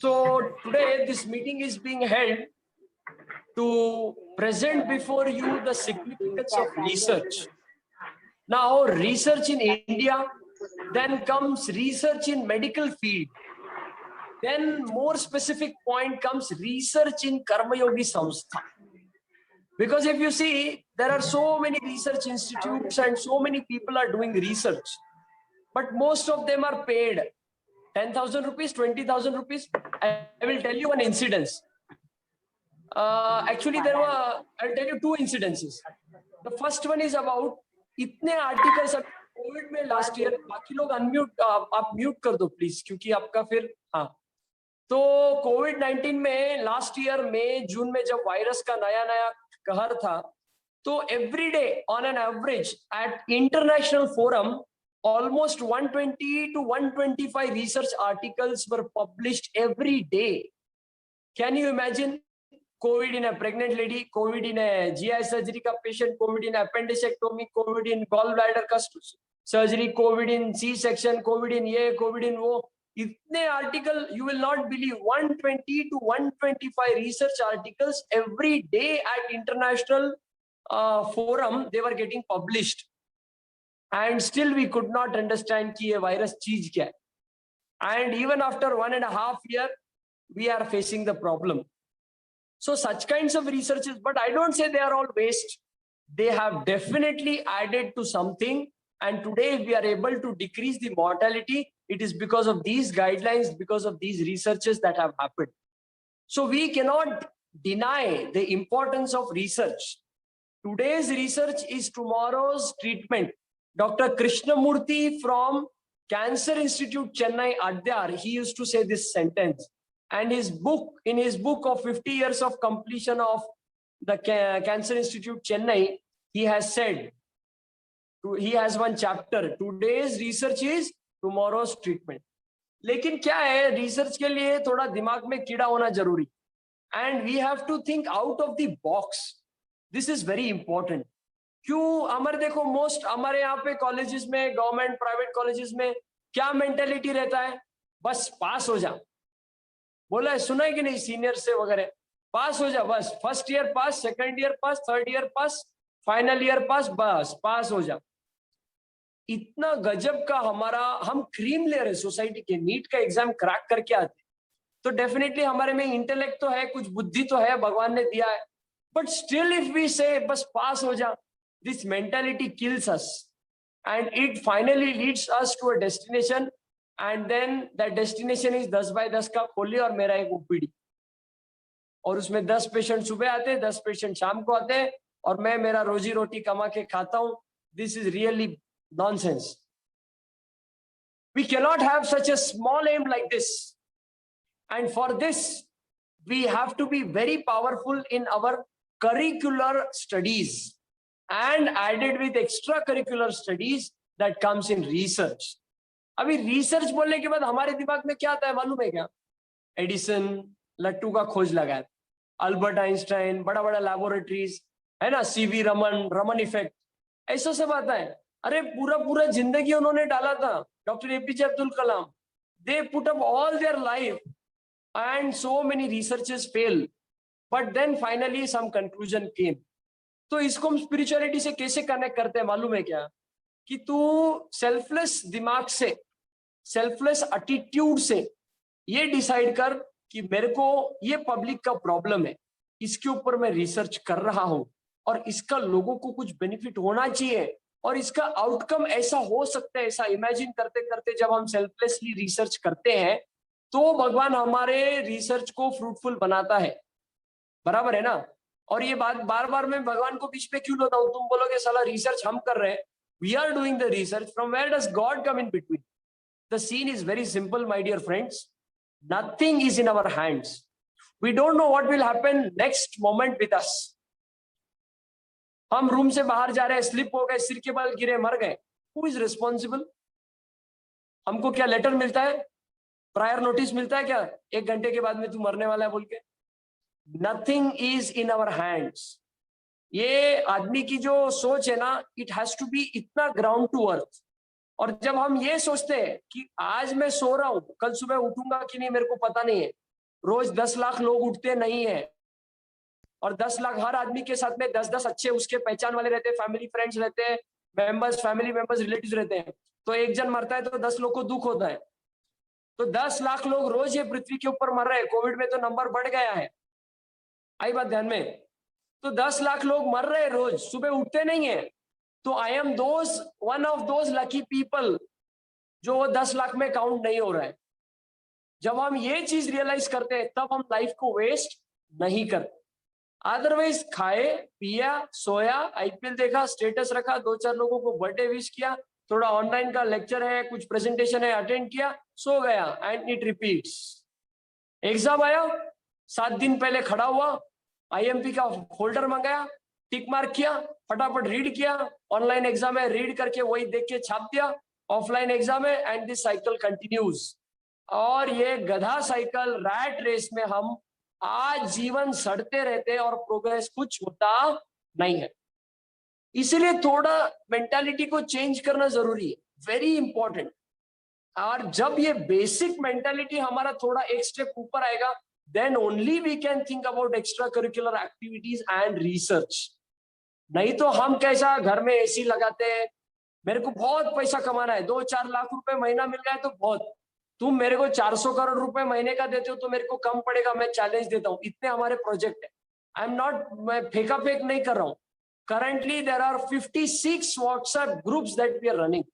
So today this meeting is being held to present before you the significance of research. Now, research in India, then comes research in medical field. Then more specific point comes research in Karma Yogi Samstha. Because if you see, there are so many research institutes and so many people are doing research, but most of them are paid 10,000 rupees, 20,000 rupees. I will tell you one incidence. Actually, I'll tell you two incidences. The first one is about इतने articles Covid में last year, बाकी लोग unmute, आप mute कर दो please, क्योंकि आपका फिर हाँ। तो कोविड-19 में लास्ट ईयर मई जून में जब वायरस का नया नया कहर था, तो every day on an average at international forum almost 120 to 125 research articles were published every day. Can you imagine? COVID in a pregnant lady, COVID in a GI surgery का patient, COVID in appendectomy, COVID in gallbladder का surgery, COVID in C-section, COVID in ये, COVID in वो. इतने article, you will not believe, 120 to 125 research articles every day at international forum, they were getting published. And still we could not understand कि ये virus चीज क्या है. And even after 1.5 years, we are facing the problem. So such kinds of researches, but I don't say they are all waste. They have definitely added to something. And today if we are able to decrease the mortality, it is because of these guidelines, because of these researches that have happened. So we cannot deny the importance of research. Today's research is tomorrow's treatment. Dr. Krishnamurthy from Cancer Institute, Chennai, Adyar, he used to say this sentence. And in his book of 50 years of completion of the Cancer Institute, Chennai, he has said, he has one chapter, today's research is tomorrow's treatment. लेकिन क्या है, research के लिए थोड़ा दिमाग में कीड़ा होना जरूरी. And we have to think out of the box. This is very important. क्यों हमारे देखो मोस्ट हमारे यहाँ पे कॉलेजेस में, गवर्नमेंट प्राइवेट कॉलेजेस में क्या मेंटेलिटी रहता है, बस पास हो जा. बोला है, सुना है कि नहीं सीनियर से वगैरह, पास हो जा बस, फर्स्ट ईयर पास, सेकंड ईयर पास, थर्ड ईयर पास, फाइनल ईयर पास, बस पास हो जा. इतना गजब का हमारा, हम क्रीम ले रहे सोसाइटी के, नीट का एग्जाम क्रैक करके आते, तो डेफिनेटली हमारे में इंटेलेक्ट तो है, कुछ बुद्धि तो है, भगवान ने दिया है, बट स्टिल इफ वी से बस पास हो जा, this mentality kills us and it finally leads us to a destination, and then that destination is 10 by 10 का खोली और मेरा एक ओपीडी, और उसमें 10 पेशेंट सुबह आते हैं, 10 पेशेंट शाम को आते हैं, और मैं मेरा रोजी रोटी कमा के खाता हूं. This is really nonsense. We cannot have such a small aim like this, and for this we have to be very powerful in our curricular studies and added with extracurricular studies that comes in research. अभी research बोलने के बाद हमारे दिमाग में क्या आता है मालूम है क्या? एडिसन लट्टू का खोज लगाया, अल्बर्ट आइंस्टाइन, बड़ा बड़ा लैबोरेटरीज है ना, सीवी रमन, रमन इफेक्ट, ऐसा सब आता है. अरे पूरा जिंदगी उन्होंने डाला था, doctor APJ Abdul Kalam. They put up all their life and so many researches fail, but then finally some conclusion came. तो इसको हम स्पिरिचुअलिटी से कैसे कनेक्ट करते हैं मालूम है क्या? कि तू सेल्फलेस दिमाग से, सेल्फलेस एटीट्यूड से ये डिसाइड कर कि मेरे को ये पब्लिक का प्रॉब्लम है, इसके ऊपर मैं रिसर्च कर रहा हूं और इसका लोगों को कुछ बेनिफिट होना चाहिए और इसका आउटकम ऐसा हो सकता है. ऐसा इमेजिन करते करते जब हम सेल्फलेसली रिसर्च करते हैं तो भगवान हमारे रिसर्च को फ्रूटफुल बनाता है. बराबर है ना? और ये बात बार बार मैं भगवान को बीच में क्यों लाता हूं? तुम बोलोगे साला रिसर्च हम कर रहे हैं, we are doing the research, from where does god come in between? The scene is very simple my dear friends, nothing is in our hands. We don't know what will happen next moment with us. हम room से बाहर जा रहे हैं, slip हो गए, सिर के बाल गिरे, मर गए, हु इज रिस्पॉन्सिबल? हमको क्या लेटर मिलता है, प्रायर नोटिस मिलता है क्या 1 घंटे के बाद में तू मरने वाला है बोल के? Nothing is in our hands. ये आदमी की जो सोच है ना, इट हैज टू बी इतना ग्राउंड टू अर्थ। और जब हम ये सोचते हैं कि आज मैं सो रहा हूं, कल सुबह उठूंगा कि नहीं मेरे को पता नहीं है, रोज 10 लाख लोग उठते नहीं है, और 10 लाख हर आदमी के साथ में 10-10 अच्छे उसके पहचान वाले रहते हैं, फैमिली फ्रेंड्स रहते हैं, मेंबर्स, फैमिली मेंबर्स, रिलेटिव्स रहते हैं। तो एक जन मरता है तो 10 लोग को दुख होता है। तो 10 लाख लोग रोज ये पृथ्वी के ऊपर मर रहे हैं। कोविड में तो नंबर बढ़ गया है, आई बात ध्यान में। तो 10 लाख लोग मर रहे हैं रोज, सुबह उठते नहीं है। तो I am one of those lucky people जो वो 10 लाख में काउंट नहीं हो रहा है। जब हम ये चीज रियलाइज करते हैं तब हम लाइफ को वेस्ट नहीं करते। अदरवाइज खाए पिया सोया, आईपीएल देखा, स्टेटस रखा, 2-4 लोगों को बर्थडे विश किया, थोड़ा ऑनलाइन का लेक्चर है, कुछ प्रेजेंटेशन है, अटेंड किया, सो गया, एंड इट रिपीट्स। एग्जाम आया, 7 दिन पहले खड़ा हुआ, आईएमपी का फोल्डर मंगाया, टिक मार्क किया, फटाफट रीड किया, ऑनलाइन एग्जाम है, रीड करके वही देख के छाप दिया, ऑफलाइन एग्जाम है, एंड दिस साइकिल कंटिन्यूज। और ये गधा साइकिल, रैट रेस में हम आज जीवन सड़ते रहते हैं और प्रोग्रेस कुछ होता नहीं है। इसलिए थोड़ा मेंटालिटी को चेंज करना जरूरी है, वेरी इंपॉर्टेंट। और जब ये बेसिक मेंटालिटी हमारा थोड़ा एक स्टेप ऊपर आएगा, then only we can think about extra curricular activities and research. नहीं तो हम कैसा घर में एसी लगाते हैं, मेरे को बहुत पैसा कमाना है, 2-4 लाख रुपए महीना मिल रहा है तो बहुत, तुम मेरे को 400 करोड़ रुपए महीने का देते हो तो मेरे को कम पड़ेगा, मैं चैलेंज देता हूँ, इतने हमारे प्रोजेक्ट है। आई एम नॉट, मैं फेंका फेंक नहीं कर रहा हूँ। Currently there are 56 WhatsApp groups that we are running.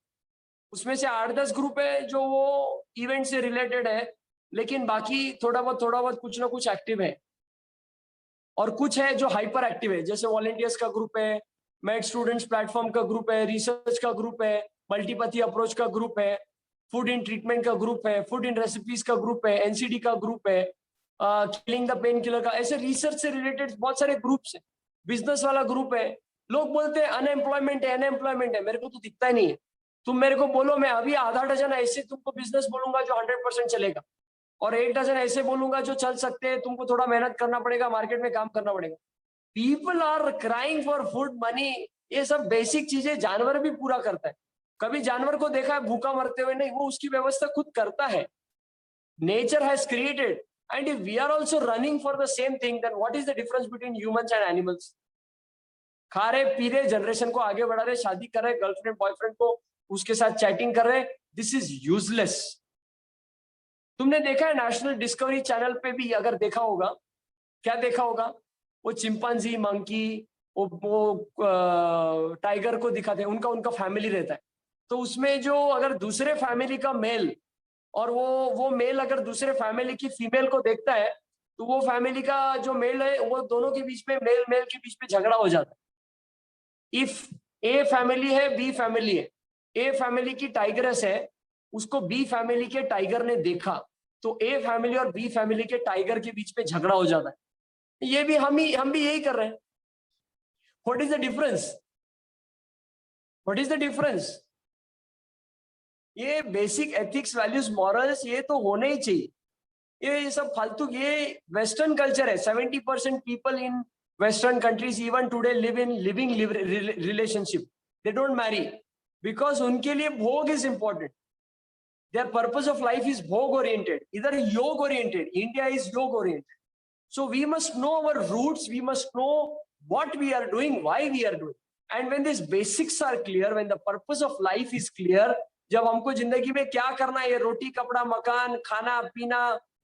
उसमें से 8-10 ग्रुप है जो वो इवेंट से रिलेटेड है, लेकिन बाकी थोड़ा बहुत कुछ ना कुछ एक्टिव है। और कुछ है जो हाइपर एक्टिव है, जैसे वॉलंटियर्स का ग्रुप है, मेड स्टूडेंट्स प्लेटफॉर्म का ग्रुप है, रिसर्च का ग्रुप है, मल्टीपैथी अप्रोच का ग्रुप है, फूड इन ट्रीटमेंट का ग्रुप है, फूड इन रेसिपीज का ग्रुप है, एनसीडी का ग्रुप है, किलिंग द पेन किलर का, ऐसे रिसर्च से रिलेटेड बहुत सारे ग्रुप्स है। बिजनेस वाला ग्रुप है। लोग बोलते हैं अनएम्प्लॉयमेंट है, अनएम्प्लॉयमेंट है, मेरे को तो दिखता ही नहीं है। तुम मेरे को बोलो, मैं अभी आधा डजन ऐसे तुमको बिजनेस बोलूंगा जो 100% चलेगा, और 1 डजन ऐसे बोलूंगा जो चल सकते हैं, तुमको थोड़ा मेहनत करना पड़ेगा, मार्केट में काम करना पड़ेगा। People are crying for food, money, ये सब बेसिक चीजें जानवर भी पूरा करता है। कभी जानवर को देखा है भूखा मरते हुए? नहीं, वो उसकी व्यवस्था खुद करता है। Nature has created, and if we are also running for the same thing, then what is the difference between humans and animals? खा रहे पी रहे, जनरेशन को आगे बढ़ा रहे, शादी कर रहे, गर्लफ्रेंड बॉयफ्रेंड को उसके साथ चैटिंग कर रहे, दिस इज यूजलेस। तुमने देखा है नेशनल डिस्कवरी चैनल पे भी, अगर देखा होगा, क्या देखा होगा, वो चिंपांजी, मंकी, वो टाइगर को दिखाते हैं, उनका उनका फैमिली रहता है। तो उसमें जो अगर दूसरे फैमिली का मेल, और वो मेल अगर दूसरे फैमिली की फीमेल को देखता है, तो वो फैमिली का जो मेल है, वो दोनों के बीच में, मेल मेल के बीच में झगड़ा हो जाता है। इफ ए फैमिली है, बी फैमिली है, ए फैमिली की टाइगरस है, उसको बी फैमिली के टाइगर ने देखा, तो ए फैमिली और बी फैमिली के टाइगर के बीच में झगड़ा हो जाता है। ये भी हम भी यही कर रहे हैं। What is the difference? What is the difference? ये बेसिक एथिक्स, वैल्यूज, मॉरल्स, ये तो होने ही चाहिए। ये सब फालतू, ये वेस्टर्न कल्चर है। 70% people in western countries even today live in living relationship, they don't marry, because उनके लिए भोग is important. Their purpose of life is bhog oriented, either yog oriented. India is yog oriented. So we must know our roots, we must know what we are doing, why we are doing. And when these basics are clear, when the purpose of life is clear, जब हमको जिंदगी में क्या करना है, रोटी कपड़ा मकान खाना पीना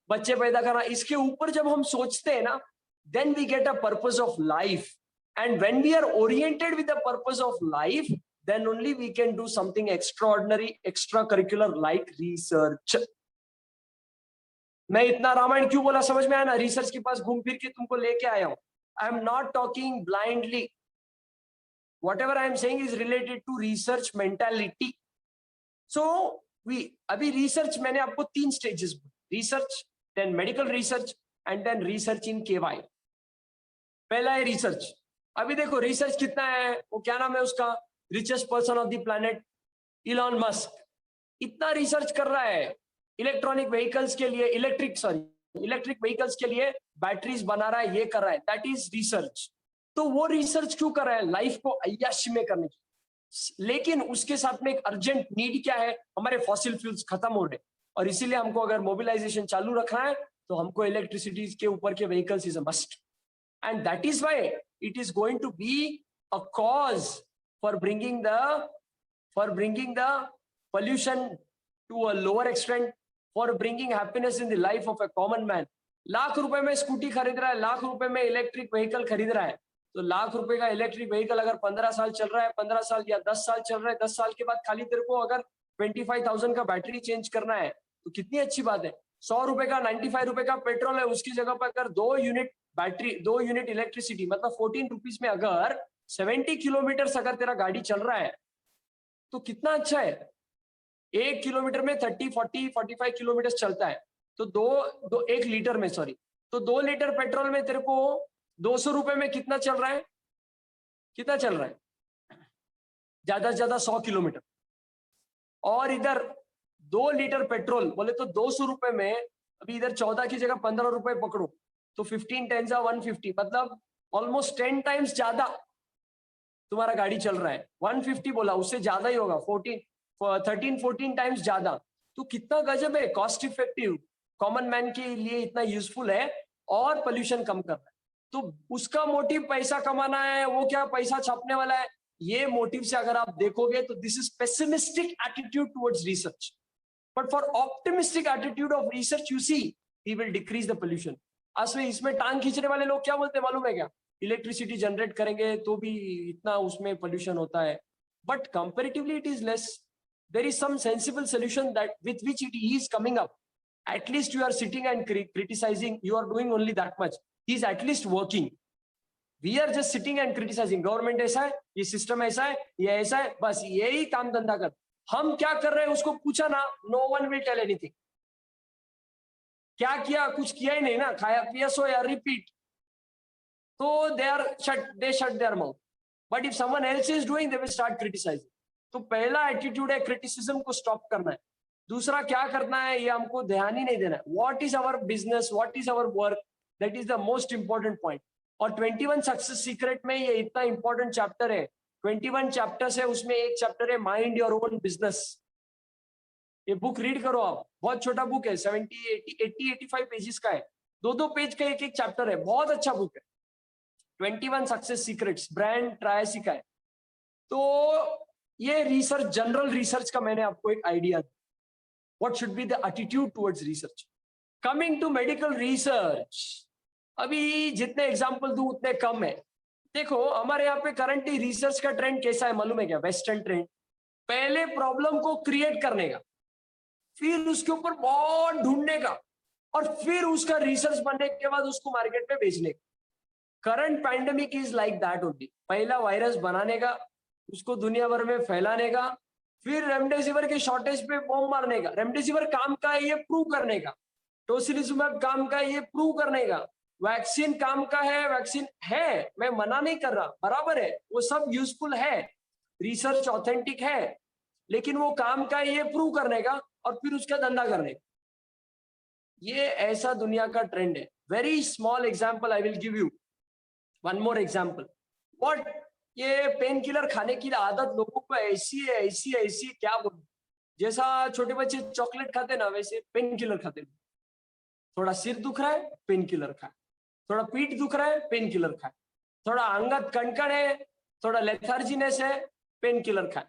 बच्चे पैदा करना, इसके ऊपर जब हम सोचते हैं ना, then we get a purpose of life. And when we are oriented with the purpose of life, then only we can do something extraordinary, extracurricular like research. मैं इतना रामायण क्यों बोला समझ में आया ना? रिसर्च के पास घूम फिर के तुमको लेके आया हूं। I am not talking blindly, whatever I am saying is related to research mentality. So we अभी रिसर्च मैंने आपको 3 stages, research, then medical research, and then research in KY. पहला है रिसर्च। अभी देखो रिसर्च कितना है, वो क्या नाम है उसका, richest person of the planet, Elon Musk, इतना रिसर्च कर रहा है इलेक्ट्रॉनिक व्हीकल्स के लिए, इलेक्ट्रिक व्हीकल्स के लिए बैटरीज बना रहा है, ये कर रहा है, दैट इज रिसर्च। तो वो रिसर्च क्यों कर रहा है? लाइफ को अय्याशी में करने की। लेकिन उसके साथ में एक अर्जेंट नीड क्या है? हमारे फॉसिल फ्यूल्स खत्म हो रहे, और इसीलिए हमको अगर मोबिलाइजेशन चालू रखना है तो हमको इलेक्ट्रिसिटी के ऊपर के vehicles is a must, and that is why it is going to be a cause for bringing the pollution to a lower extent, for bringing happiness in the life of a common man. Lakh रुपए में scooty खरीद रहा है, लाख रुपए में electric vehicle खरीद रहा है, तो लाख रुपए का इलेक्ट्रिक व्हीकल अगर 15 साल चल रहा है, 15 साल या 10 साल चल रहा है, 10 साल के बाद खाली तेरे को अगर 25,000 का बैटरी चेंज करना है, तो कितनी अच्छी बात है। 100 रुपए का 95 रुपए का पेट्रोल है, उसकी जगह पर अगर 2 यूनिट बैटरी, 2 यूनिट इलेक्ट्रिसिटी, मतलब 14 रुपीज में अगर 70 किलोमीटर अगर तेरा गाड़ी चल रहा है, तो कितना अच्छा है। 1 किलोमीटर में 30, 40, 45 किलोमीटर चलता है, तो 1 लीटर में, सॉरी, तो 2 लीटर पेट्रोल में तेरे को 200 रुपए में कितना चल रहा है? कितना चल रहा है? ज्यादा से ज्यादा 100 किलोमीटर। और इधर 2 लीटर पेट्रोल बोले तो 200 रुपए में, अभी इधर 14 की जगह 15 रुपए पकड़ो, तो 15 10 150, मतलब ऑलमोस्ट 10 टाइम्स ज्यादा तुम्हारा गाड़ी चल रहा है। 150 बोला, उससे ज्यादा ही होगा, 13-14 टाइम्स ज्यादा। तो कितना गजब है, कॉस्ट इफेक्टिव, कॉमन मैन के लिए इतना यूजफुल है, और पोल्यूशन कम कर रहा है। तो उसका मोटिव पैसा कमाना है, वो क्या पैसा छापने वाला है, ये मोटिव से अगर आप देखोगे तो this is pessimistic attitude towards research. But for optimistic attitude of research, you see he will decrease the pollution. असली इसमें टांग खींचने वाले लोग क्या बोलते हैं मालूम है क्या? इलेक्ट्रिसिटी जनरेट करेंगे तो भी इतना उसमें पोल्यूशन होता है, but comparatively it is less. There is some sensible solution that with which it is coming up. At least you are sitting and criticizing, you are doing only that much. He is at least working. We are just sitting and criticizing. Government ऐसा है, ये system ऐसा है, ये ऐसा है, बस यही काम धंधा कर। हम क्या कर रहे हैं उसको पूछा ना, no one will tell anything. क्या किया? कुछ किया ही नहीं ना, खाया पिया सोया, रिपीट। तो they shut their mouth. But if someone else is doing, they will start criticizing. तो पहला एटीट्यूड है क्रिटिसिज्म को स्टॉप करना है। दूसरा क्या करना है, ये हमको ध्यान ही नहीं देना है। What is our business, what is our work, that is the most important point. और 21 सक्सेस सीक्रेट में ये इतना इंपॉर्टेंट चैप्टर है, 21 चैप्टर्स है, उसमें एक चैप्टर है माइंड योर ओन बिजनेस। ये बुक रीड करो आप, बहुत छोटा बुक है, 85 पेजेस का है, 2 पेज का एक चैप्टर है, बहुत अच्छा बुक है, 21 सक्सेस सीक्रेट्स, ब्रायन ट्रायसी का है। तो ये रिसर्च, जनरल रिसर्च का मैंने आपको एक आइडिया दिया, what should be the attitude towards research. Coming to medical research, अभी जितने एग्जांपल दूं उतने कम है। देखो हमारे यहाँ पे करंटली रिसर्च का ट्रेंड कैसा है मालूम है क्या? वेस्टर्न ट्रेंड, पहले प्रॉब्लम को क्रिएट करने का, फिर उसके ऊपर बहुत ढूंढने का, और फिर उसका रिसर्च बनने के बाद उसको मार्केट में बेचने का। Current pandemic is like that only. पहला वायरस बनाने का, उसको दुनिया भर में फैलाने का, फिर रेमडेसिविर के शॉर्टेज पे बॉम्ब मारने का। रेमडेसिविर काम का है ये प्रूव करने का, टोसिलिजुमैब काम का है ये प्रूव करने का, वैक्सीन काम का है, वैक्सीन है, मैं मना नहीं कर रहा, बराबर है, वो सब यूजफुल है, रिसर्च ऑथेंटिक है, लेकिन वो काम का है ये प्रूव करने का, और फिर उसका धंधा करने का। ये ऐसा दुनिया का ट्रेंड है। Very small example I will give you, one more example. What, ये पेन किलर खाने की आदत लोगों को ऐसी है, ऐसी है, ऐसी है, क्या बोलूं। जैसा छोटे बच्चे चॉकलेट खाते ना, वैसे पेन किलर खाते। थोड़ा सिर दुख रहा है, पेन किलर खाए, थोड़ा पीठ दुख रहा है, पेन किलर खाए, थोड़ा अंगत कणकण है, थोड़ा लेथार्जीनेस है, पेन किलर खाए,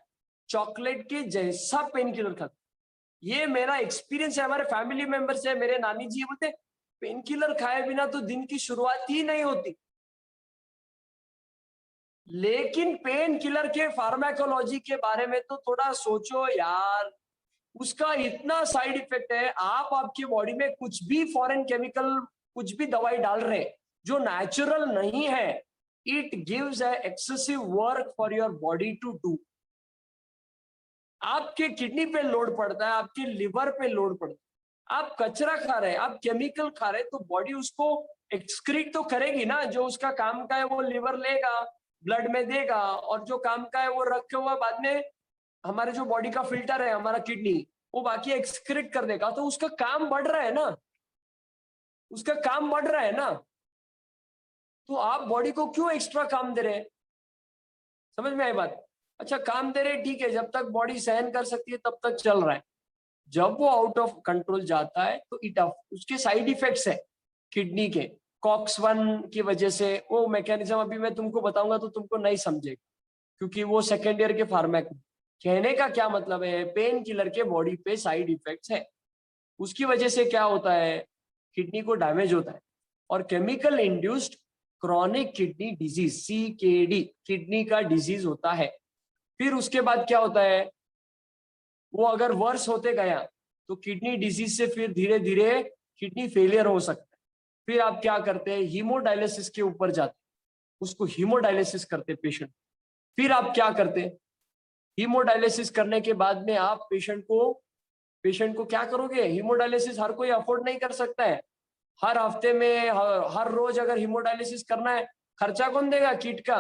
चॉकलेट के जैसा पेन किलर खाते। ये मेरा एक्सपीरियंस है, हमारे फैमिली मेंबर्स है, मेरे नानी जी बोलते पेन किलर खाए बिना तो दिन की शुरुआत ही नहीं होती। लेकिन पेन किलर के फार्माकोलॉजी के बारे में तो थोड़ा सोचो यार, उसका इतना साइड इफेक्ट है। आप आपकी बॉडी में कुछ भी फॉरेन केमिकल, कुछ भी दवाई डाल रहे हैं जो नेचुरल नहीं है, it gives a excessive work for your body to do. आपके किडनी पे लोड पड़ता है, आपके लिवर पे लोड पड़ता है, आप कचरा खा रहे हैं, आप केमिकल खा रहे हैं, तो बॉडी उसको एक्सक्रीट तो करेगी ना, जो उसका काम का है वो लिवर लेगा, ब्लड में देगा, और जो काम का है वो रखे हुआ बाद में हमारे जो बॉडी का फिल्टर है हमारा किडनी, वो बाकी एक्सक्रीट कर देगा। तो उसका काम बढ़ रहा है ना, उसका काम बढ़ रहा है ना। तो आप बॉडी को क्यों एक्स्ट्रा काम दे रहे हैं? समझ में आई बात? अच्छा, काम दे रहे ठीक है, जब तक बॉडी सहन कर सकती है तब तक चल रहा है। जब वो आउट ऑफ कंट्रोल जाता है तो उसके साइड इफेक्ट्स है किडनी के, COX-1 की वजह से। वो मैकेनिज्म अभी मैं तुमको बताऊंगा तो तुमको नहीं समझेगा, क्योंकि वो सेकेंड ईयर के फार्मेक। कहने का क्या मतलब है, पेन किलर के बॉडी पे साइड इफेक्ट्स है, उसकी वजह से क्या होता है, किडनी को डैमेज होता है। और chemical induced chronic kidney disease, CKD, kidney का डिजीज होता है। फिर उसके बाद क्या होता है, वो अगर वर्स होते गया तो किडनी डिजीज से फिर धीरे धीरे किडनी फेलियर हो सकता है। फिर आप क्या करते हैं, हीमोडायलिसिस के ऊपर जाते, उसको हीमोडायलिसिस करते पेशेंट। फिर आप क्या करते, हीमोडायलिसिस करने के बाद में आप पेशेंट को क्या करोगे, हीमोडायलिसिस हर कोई अफोर्ड नहीं कर सकता है। हर हफ्ते में हर रोज अगर हीमोडायलिसिस करना है, खर्चा कौन देगा, किट का,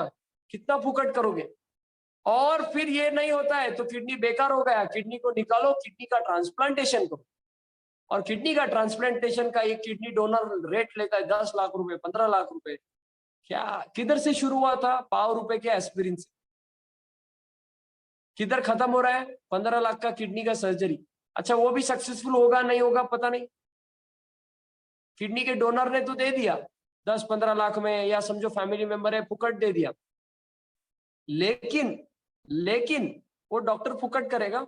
कितना फुकट करोगे। और फिर ये नहीं होता है तो किडनी बेकार हो गया, किडनी को निकालो, किडनी का ट्रांसप्लांटेशन करो। और किडनी का ट्रांसप्लांटेशन का एक किडनी डोनर रेट लेता है 10 लाख रुपए, 15 लाख रुपए। क्या, किधर से शुरू हुआ था, ₹5 के एस्पिरिन से, किधर खत्म हो रहा है, 15 लाख का किडनी का सर्जरी। अच्छा, वो भी सक्सेसफुल होगा नहीं होगा पता नहीं, किडनी के डोनर ने तो दे दिया 10-15 लाख में, या समझो फैमिली मेंबर है फुकट दे दिया। लेकिन वो डॉक्टर फुकट करेगा,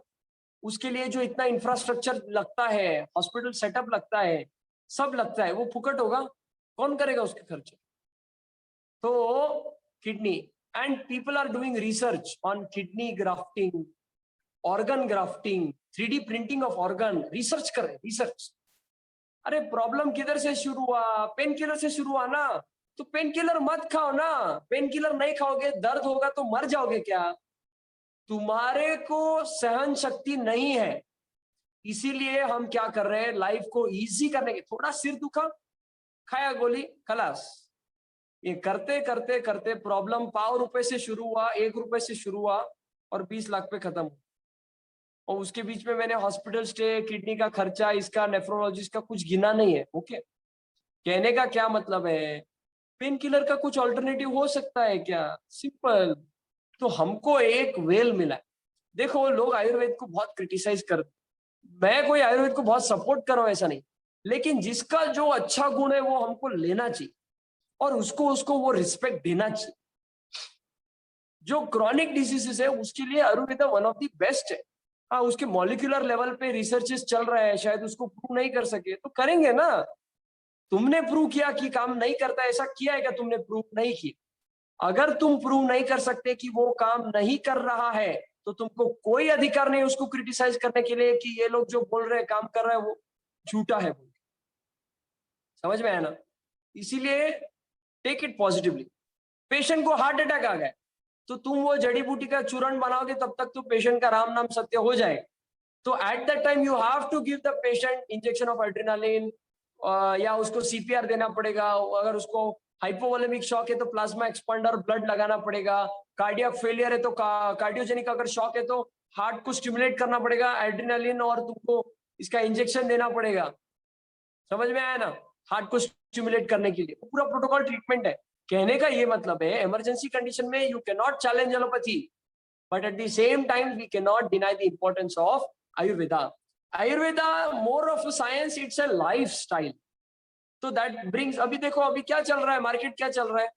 उसके लिए जो इतना इंफ्रास्ट्रक्चर लगता है, हॉस्पिटल सेटअप लगता है, सब लगता है, वो फुकट होगा, कौन करेगा उसके खर्चे। तो kidney, and people are doing research on kidney grafting, organ grafting, 3D printing of organ, research कर रहे, रिसर्च। अरे प्रॉब्लम किधर से शुरू हुआ, पेन किलर से शुरू हुआ ना, तो पेन किलर मत खाओ ना। पेन किलर नहीं खाओगे, दर्द होगा तो मर जाओगे क्या? तुम्हारे को सहन शक्ति नहीं है, इसीलिए हम क्या कर रहे हैं, लाइफ को इजी करने के, थोड़ा सिर दुखा, खाया गोली, खलास। ये करते करते करते प्रॉब्लम ₹5 से शुरू हुआ, ₹1 से शुरू हुआ और 20 लाख पे खत्म। और उसके बीच में मैंने हॉस्पिटल स्टे, किडनी का खर्चा, इसका, नेफ्रोलॉजिस्ट का कुछ गिना नहीं है। ओके, कहने का क्या मतलब है, पेन किलर का कुछ ऑल्टरनेटिव हो सकता है क्या, सिंपल। तो हमको एक वेल मिला है। देखो, लोग आयुर्वेद को बहुत क्रिटिसाइज करते, मैं कोई आयुर्वेद को बहुत सपोर्ट कर रहा हूं ऐसा नहीं, लेकिन जिसका जो अच्छा गुण है वो हमको लेना चाहिए और उसको वो रिस्पेक्ट देना चाहिए। जो क्रॉनिक डिजीजेस है उसके लिए Ayurveda one of the best है। हाँ, उसके मॉलिक्यूलर लेवल पे रिसर्चेस चल रहा है, शायद उसको प्रूव नहीं कर सके तो करेंगे ना। तुमने प्रूव किया कि काम नहीं करता, ऐसा किया है क्या तुमने, प्रूव नहीं किया। अगर तुम प्रूव नहीं कर सकते कि वो काम नहीं कर रहा है तो तुमको कोई अधिकार नहीं उसको क्रिटिसाइज करने के लिए कि ये लोग जो बोल रहे हैं काम कर रहे हैं वो झूठा है। समझ में आया ना? इसीलिए टेक इट पॉजिटिवली। पेशेंट को हार्ट अटैक आ गया तो तुम वो जड़ी बूटी का चूर्ण बनाओगे तब तक तो पेशेंट का राम नाम सत्य हो जाएगा। तो at that time you have to give the patient injection of adrenaline, या उसको CPR देना पड़ेगा। अगर उसको हाइपोवोलेमिक शॉक है तो प्लाज्मा एक्सपांडर ब्लड लगाना पड़ेगा। कार्डियक फेलियर है तो कार्डियोजेनिक अगर शॉक है तो हार्ट को स्टिमुलेट करना पड़ेगा, एड्रेनालिन और तुमको इसका इंजेक्शन देना पड़ेगा। समझ में आया ना? हार्ट को स्टिमुलेट करने के लिए पूरा प्रोटोकॉल ट्रीटमेंट है। कहने का ये मतलब है, इमरजेंसी कंडीशन में you can not challenge allopathy, but at the same time we cannot deny the importance of ayurveda. Ayurveda more of a science, it's a lifestyle. तो that brings, अभी देखो अभी क्या चल रहा है, मार्केट क्या चल रहा है।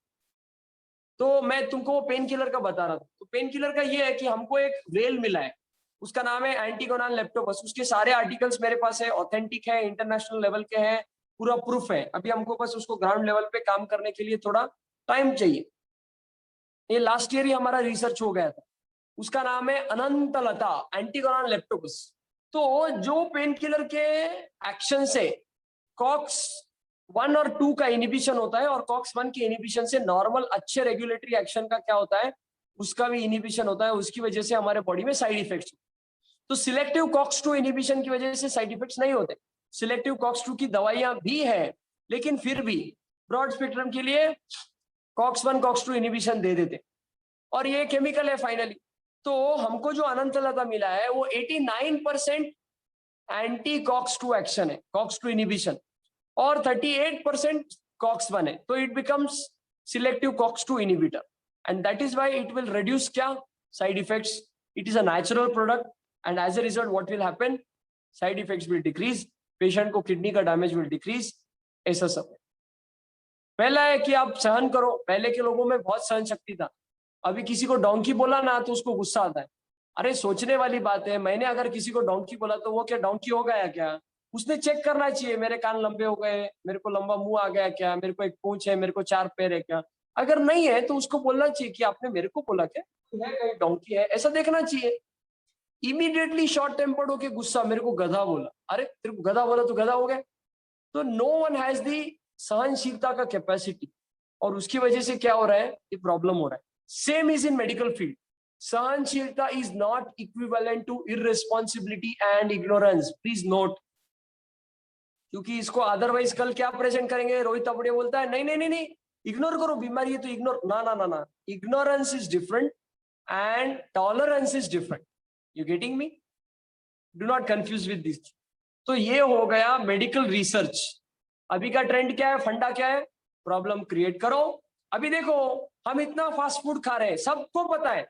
तो मैं तुमको वो पेन किलर का बता रहा था। तो पेन किलर का ये है कि हमको एक वेल मिला है, उसका नाम है एंटीगोनाल लेप्टोपस। उसके सारे आर्टिकल्स मेरे पास है, ऑथेंटिक है, इंटरनेशनल लेवल के हैं, पूरा प्रूफ है। अभी हमको बस उसको ग्राउंड लेवल पे काम करने के लिए थोड़ा टाइम चाहिए। ये लास्ट ईयर ही हमारा रिसर्च हो गया था। उसका नाम है अनंतलता, एंटीगोनाल लेप्टोपस। तो जो पेन किलर के एक्शन से COX-1 और 2 का इनिबिशन होता है, और COX-1 के इनिबिशन से नॉर्मल अच्छे रेगुलेटरी एक्शन का क्या होता है, उसका भी इनिबिशन होता है। उसकी वजह से हमारे बॉडी में साइड इफेक्ट्स। तो सिलेक्टिव COX-2 इनिबिशन की वजह से साइड इफेक्ट्स नहीं होते। सिलेक्टिव COX-2 की दवाइयां भी है, लेकिन फिर भी ब्रॉड स्पेक्ट्रम के लिए COX-1 COX-2 इनिबिशन दे देते। और ये केमिकल है फाइनली। तो हमको जो अनंतलता मिला है वो 89% एंटी COX-2 एक्शन है, COX-2 इनिबिशन, और 38% COX-1 है। तो it becomes selective COX-2 inhibitor, and that is why it will reduce क्या side effects. It is a natural product, and as a result what will happen, side effects will decrease, patient को kidney का damage will decrease. ऐसा सब पहला है कि आप सहन करो. पहले के लोगों में बहुत सहन शक्ति था. अभी किसी को डोंकी बोला ना तो उसको गुस्सा आता है. अरे सोचने वाली बात है. मैंने अगर किसी को डोंकी बोला तो वो क्या डोंकी हो गया क्या? उसने चेक करना चाहिए, मेरे कान लंबे हो गए, मेरे को लंबा मुंह आ गया क्या, मेरे को एक पूंछ है, मेरे को 4 पैर है क्या. अगर नहीं है तो उसको बोलना चाहिए कि आपने मेरे को बोला क्या है, कहीं डोंकी है, ऐसा देखना चाहिए. इमीडिएटली शॉर्ट टेम्पर्ड होके गुस्सा, मेरे को गधा बोला. अरे तेरे को गधा बोला तो गधा हो गया. तो नो वन हैज दी सहनशीलता का कैपेसिटी, और उसकी वजह से क्या हो रहा है, ये प्रॉब्लम हो रहा है. Same is in medical field. सहनशीलता is not equivalent to irresponsibility and ignorance. Please note, क्योंकि इसको अदरवाइज कल क्या प्रेजेंट करेंगे. रोहित अपड़े बोलता है नहीं नहीं नहीं नहीं, इग्नोर करो, बीमारी है तो इग्नोर. ना ना ना ना, ignorance is different and tolerance is different. You getting me? Do not confuse with this. तो ये हो गया मेडिकल रिसर्च. अभी का ट्रेंड क्या है, फंडा क्या है, प्रॉब्लम क्रिएट करो. अभी देखो हम इतना फास्ट फूड खा रहे हैं, सबको पता है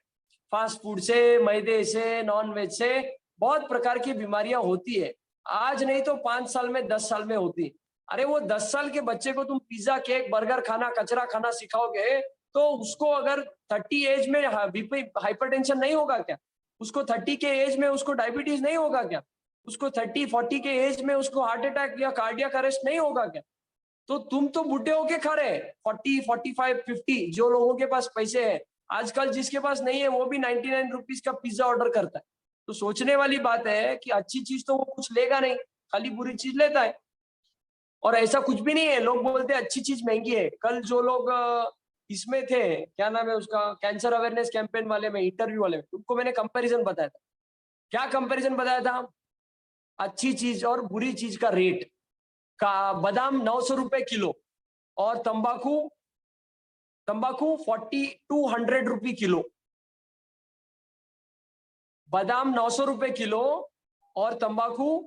फास्ट फूड से, मैदे से, नॉन वेज से बहुत प्रकार की बीमारियां होती है. आज नहीं तो 5 साल में, 10 साल में होती. अरे वो 10 साल के बच्चे को तुम पिज्जा, केक, बर्गर खाना, कचरा खाना सिखाओगे तो उसको अगर 30 एज में बीपी, हाइपरटेंशन नहीं होगा क्या? उसको 30 के एज में उसको डायबिटीज नहीं होगा क्या? उसको 30-40 के एज में उसको हार्ट अटैक या कार्डियक अरेस्ट नहीं होगा क्या? तो तुम तो बुढ़े होके खा रहे 40, 45, 50. जो लोगों के पास पैसे है, आजकल जिसके पास नहीं है वो भी 99 रुपीज का पिज्जा ऑर्डर करता है. तो सोचने वाली बात है कि अच्छी चीज तो वो कुछ लेगा नहीं, खाली बुरी चीज लेता है. और ऐसा कुछ भी नहीं है. लोग बोलते हैं अच्छी चीज महंगी है. कल जो लोग इसमें थे, क्या नाम है उसका, कैंसर अवेयरनेस कैंपेन वाले में, इंटरव्यू वाले में, उनको मैंने कंपैरिजन बताया था. क्या कंपैरिजन बताया था? अच्छी चीज और बुरी चीज का रेट का. बादाम 900 रुपए किलो और तंबाकू 4200 रुपए किलो. बादाम 900 रुपए किलो और तंबाकू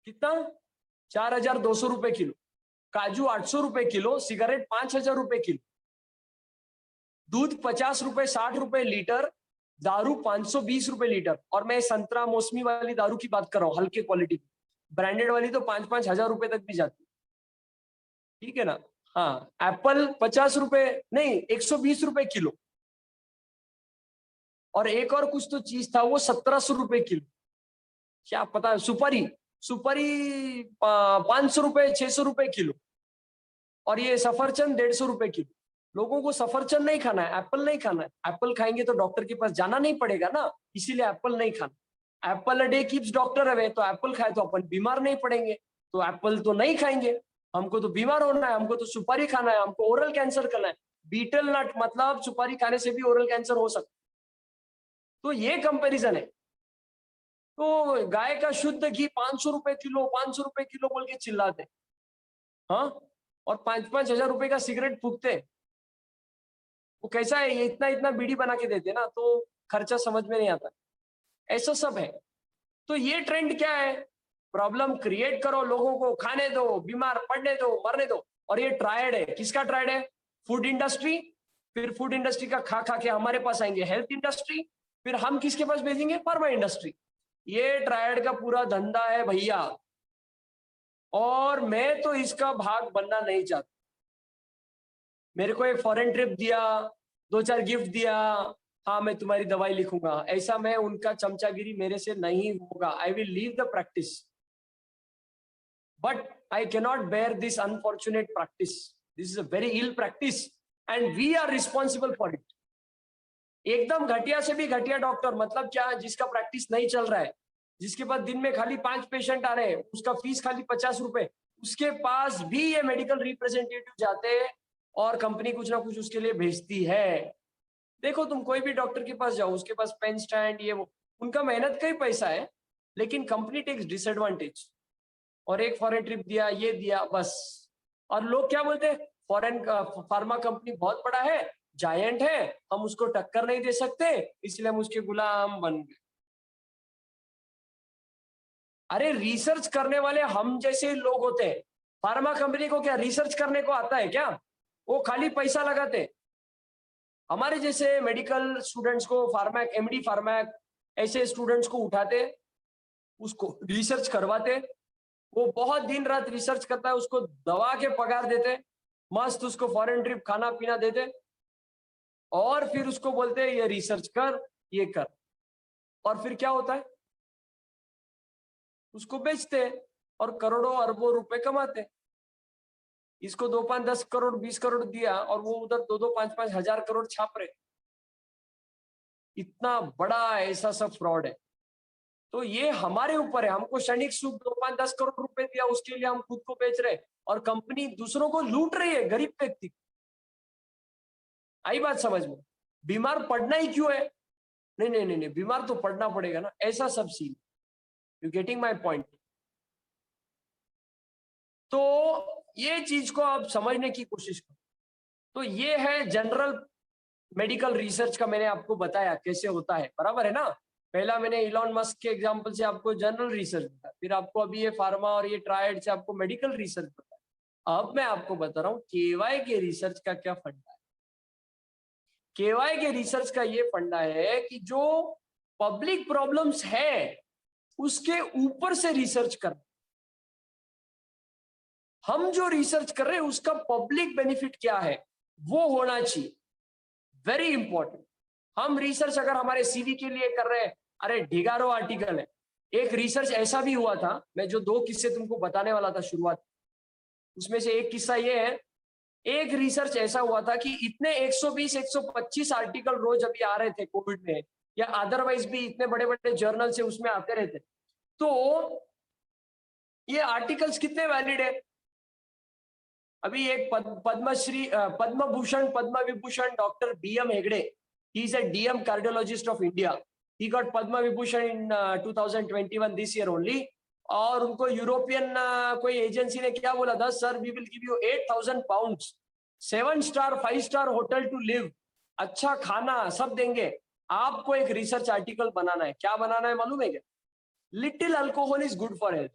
कितना, 4200 रुपए किलो. काजू 800 रुपए किलो, सिगरेट 5000 रुपए किलो, दूध 50 रुपए 60 रुपए लीटर, दारू 520 रुपए लीटर. और मैं संतरा मौसमी वाली दारू की बात कर रहा हूँ, हल्के क्वालिटी की. ब्रांडेड वाली तो 5-5 हजार रुपए तक भी जाती. ठीक है ना? हाँ, एप्पल 50 रुपए नहीं, 120 रुपए किलो. और एक और कुछ तो चीज था, वो 1700 रुपए किलो. क्या पता है, सुपारी 500 रुपए 600 रुपए किलो. और ये सफरचंद 150 रुपए किलो. लोगों को सफरचंद नहीं खाना है, एप्पल नहीं खाना है. एप्पल खाएंगे तो डॉक्टर के पास जाना नहीं पड़ेगा ना, इसीलिए एप्पल नहीं खाना. Apple a day keeps doctor away. तो एप्पल खाए तो अपन बीमार नहीं पड़ेंगे, तो एप्पल तो नहीं खाएंगे. हमको तो बीमार होना है, हमको तो सुपारी खाना है, हमको ओरल कैंसर करना है. बीटल नट मतलब सुपारी खाने से भी ओरल कैंसर हो सकता है. तो ये कंपैरिजन है. तो गाय का शुद्ध घी 500 रुपए किलो, 500 रुपए किलो बोल के चिल्लाते. हाँ, और 5-5 हजार रुपए का सिगरेट फूकते. वो कैसा है, ये इतना इतना बीड़ी बना के देते ना, तो खर्चा समझ में नहीं आता. ऐसा सब है. तो ये ट्रेंड क्या है, प्रॉब्लम क्रिएट करो, लोगों को खाने दो, बीमार पड़ने दो, मरने दो. और ये ट्रायड है. किसका ट्रायड है? Food industry. फिर फूड इंडस्ट्री का खा खा के हमारे पास आएंगे हेल्थ इंडस्ट्री. फिर हम किसके पास भेजेंगे? Pharma industry. ये ट्रायड का पूरा धंधा है भैया, और मैं तो इसका भाग बनना नहीं चाहता. मेरे को एक फॉरेन ट्रिप दिया, 2-4 गिफ्ट दिया, हाँ मैं तुम्हारी दवाई लिखूंगा, ऐसा मैं उनका चमचागिरी मेरे से नहीं होगा. I will leave the practice, but I cannot bear this unfortunate practice. This is a very ill practice and we are responsible for it. एकदम घटिया से भी घटिया डॉक्टर, मतलब क्या, जिसका प्रैक्टिस नहीं चल रहा है, जिसके पास दिन में खाली 5 पेशेंट आ रहे हैं, उसका फीस खाली 50 रुपए, उसके पास भी ये मेडिकल रिप्रेजेंटेटिव जाते हैं और कंपनी कुछ ना कुछ उसके लिए भेजती है. देखो तुम कोई भी डॉक्टर के पास जाओ, उसके पास पेन स्टैंड, ये वो, उनका मेहनत का ही पैसा है, लेकिन कंपनी टेक्स डिसएडवांटेज. और एक फॉरेन ट्रिप दिया, ये दिया, बस. और लोग क्या बोलते हैं, फॉरेन फार्मा कंपनी बहुत बड़ा है, जायंट है, हम उसको टक्कर नहीं दे सकते, इसलिए हम उसके गुलाम बन गए. अरे रिसर्च करने वाले हम जैसे लोग होते हैं. फार्मा कंपनी को क्या रिसर्च करने को आता है क्या? वो खाली पैसा लगाते। हमारे जैसे मेडिकल स्टूडेंट्स को, फार्मैक, एमडी फार्मैक, ऐसे स्टूडेंट्स को उठाते, उसको रिसर्च करवाते, वो बहुत दिन रात रिसर्च करता है, उसको दवा के पगार देते, मस्त उसको फॉरेन ट्रिप खाना पीना देते, और फिर उसको बोलते ये रिसर्च कर, ये कर, और फिर क्या होता है, उसको बेचते और करोड़ों अरबों रुपए कमाते। इसको 2-5, 10 करोड़, 20 करोड़ दिया और वो उधर 2-2, 5-5 हजार करोड़ छाप रहे। इतना बड़ा ऐसा सब फ्रॉड है। तो ये हमारे ऊपर है, हमको क्षणिक सुख 2-5, 10 करोड़ रुपए दिया, उसके लिए हम खुद को बेच रहे, और कंपनी दूसरों को लूट रही है, गरीब व्यक्ति। आई बात समझ में? बीमार पड़ना ही क्यों है? नहीं नहीं नहीं नहीं, बीमार तो पड़ना पड़ेगा ना, ऐसा सब scene. You getting my point? तो ये चीज को आप समझने की कोशिश करो। तो ये है जनरल मेडिकल रिसर्च का, मैंने आपको बताया कैसे होता है, बराबर है ना? पहला मैंने इलॉन मस्क के एग्जांपल से आपको जनरल रिसर्च बताया, फिर आपको अभी ये फार्मा और ये ट्रायड से आपको मेडिकल रिसर्च बताया। अब मैं आपको बता रहा हूँ केवाई के रिसर्च का क्या फंडा है। केवाई के रिसर्च का ये फंडा है कि जो पब्लिक प्रॉब्लम्स है उसके ऊपर से रिसर्च करना। हम जो रिसर्च कर रहे हैं उसका पब्लिक बेनिफिट क्या है वो होना चाहिए, वेरी इंपॉर्टेंट। हम रिसर्च अगर हमारे सीवी के लिए कर रहे हैं, अरे ढिगारो आर्टिकल है। एक रिसर्च ऐसा भी हुआ था, मैं जो 2 किस्से तुमको बताने वाला था शुरुआत, उसमें से एक किस्सा ये है, एक रिसर्च ऐसा हुआ था कि इतने 120-125 आर्टिकल रोज अभी आ रहे थे कोविड में, या अदरवाइज भी इतने बड़े बड़े जर्नल से उसमें आते रहते। तो ये आर्टिकल्स कितने वैलिड है? अभी एक Padmashri, Padma Bhushan, Padma Vibhushan doctor BM Hegde, he is a DM cardiologist of India, he got Padma Vibhushan in 2021 this year only. और उनको यूरोपियन कोई एजेंसी ने क्या बोला था, sir we will give you 8,000 pounds, 7 star 5 star hotel to live, अच्छा खाना सब देंगे, आपको एक रिसर्च आर्टिकल बनाना है। क्या बनाना है मालूम है क्या? Little alcohol is good for health.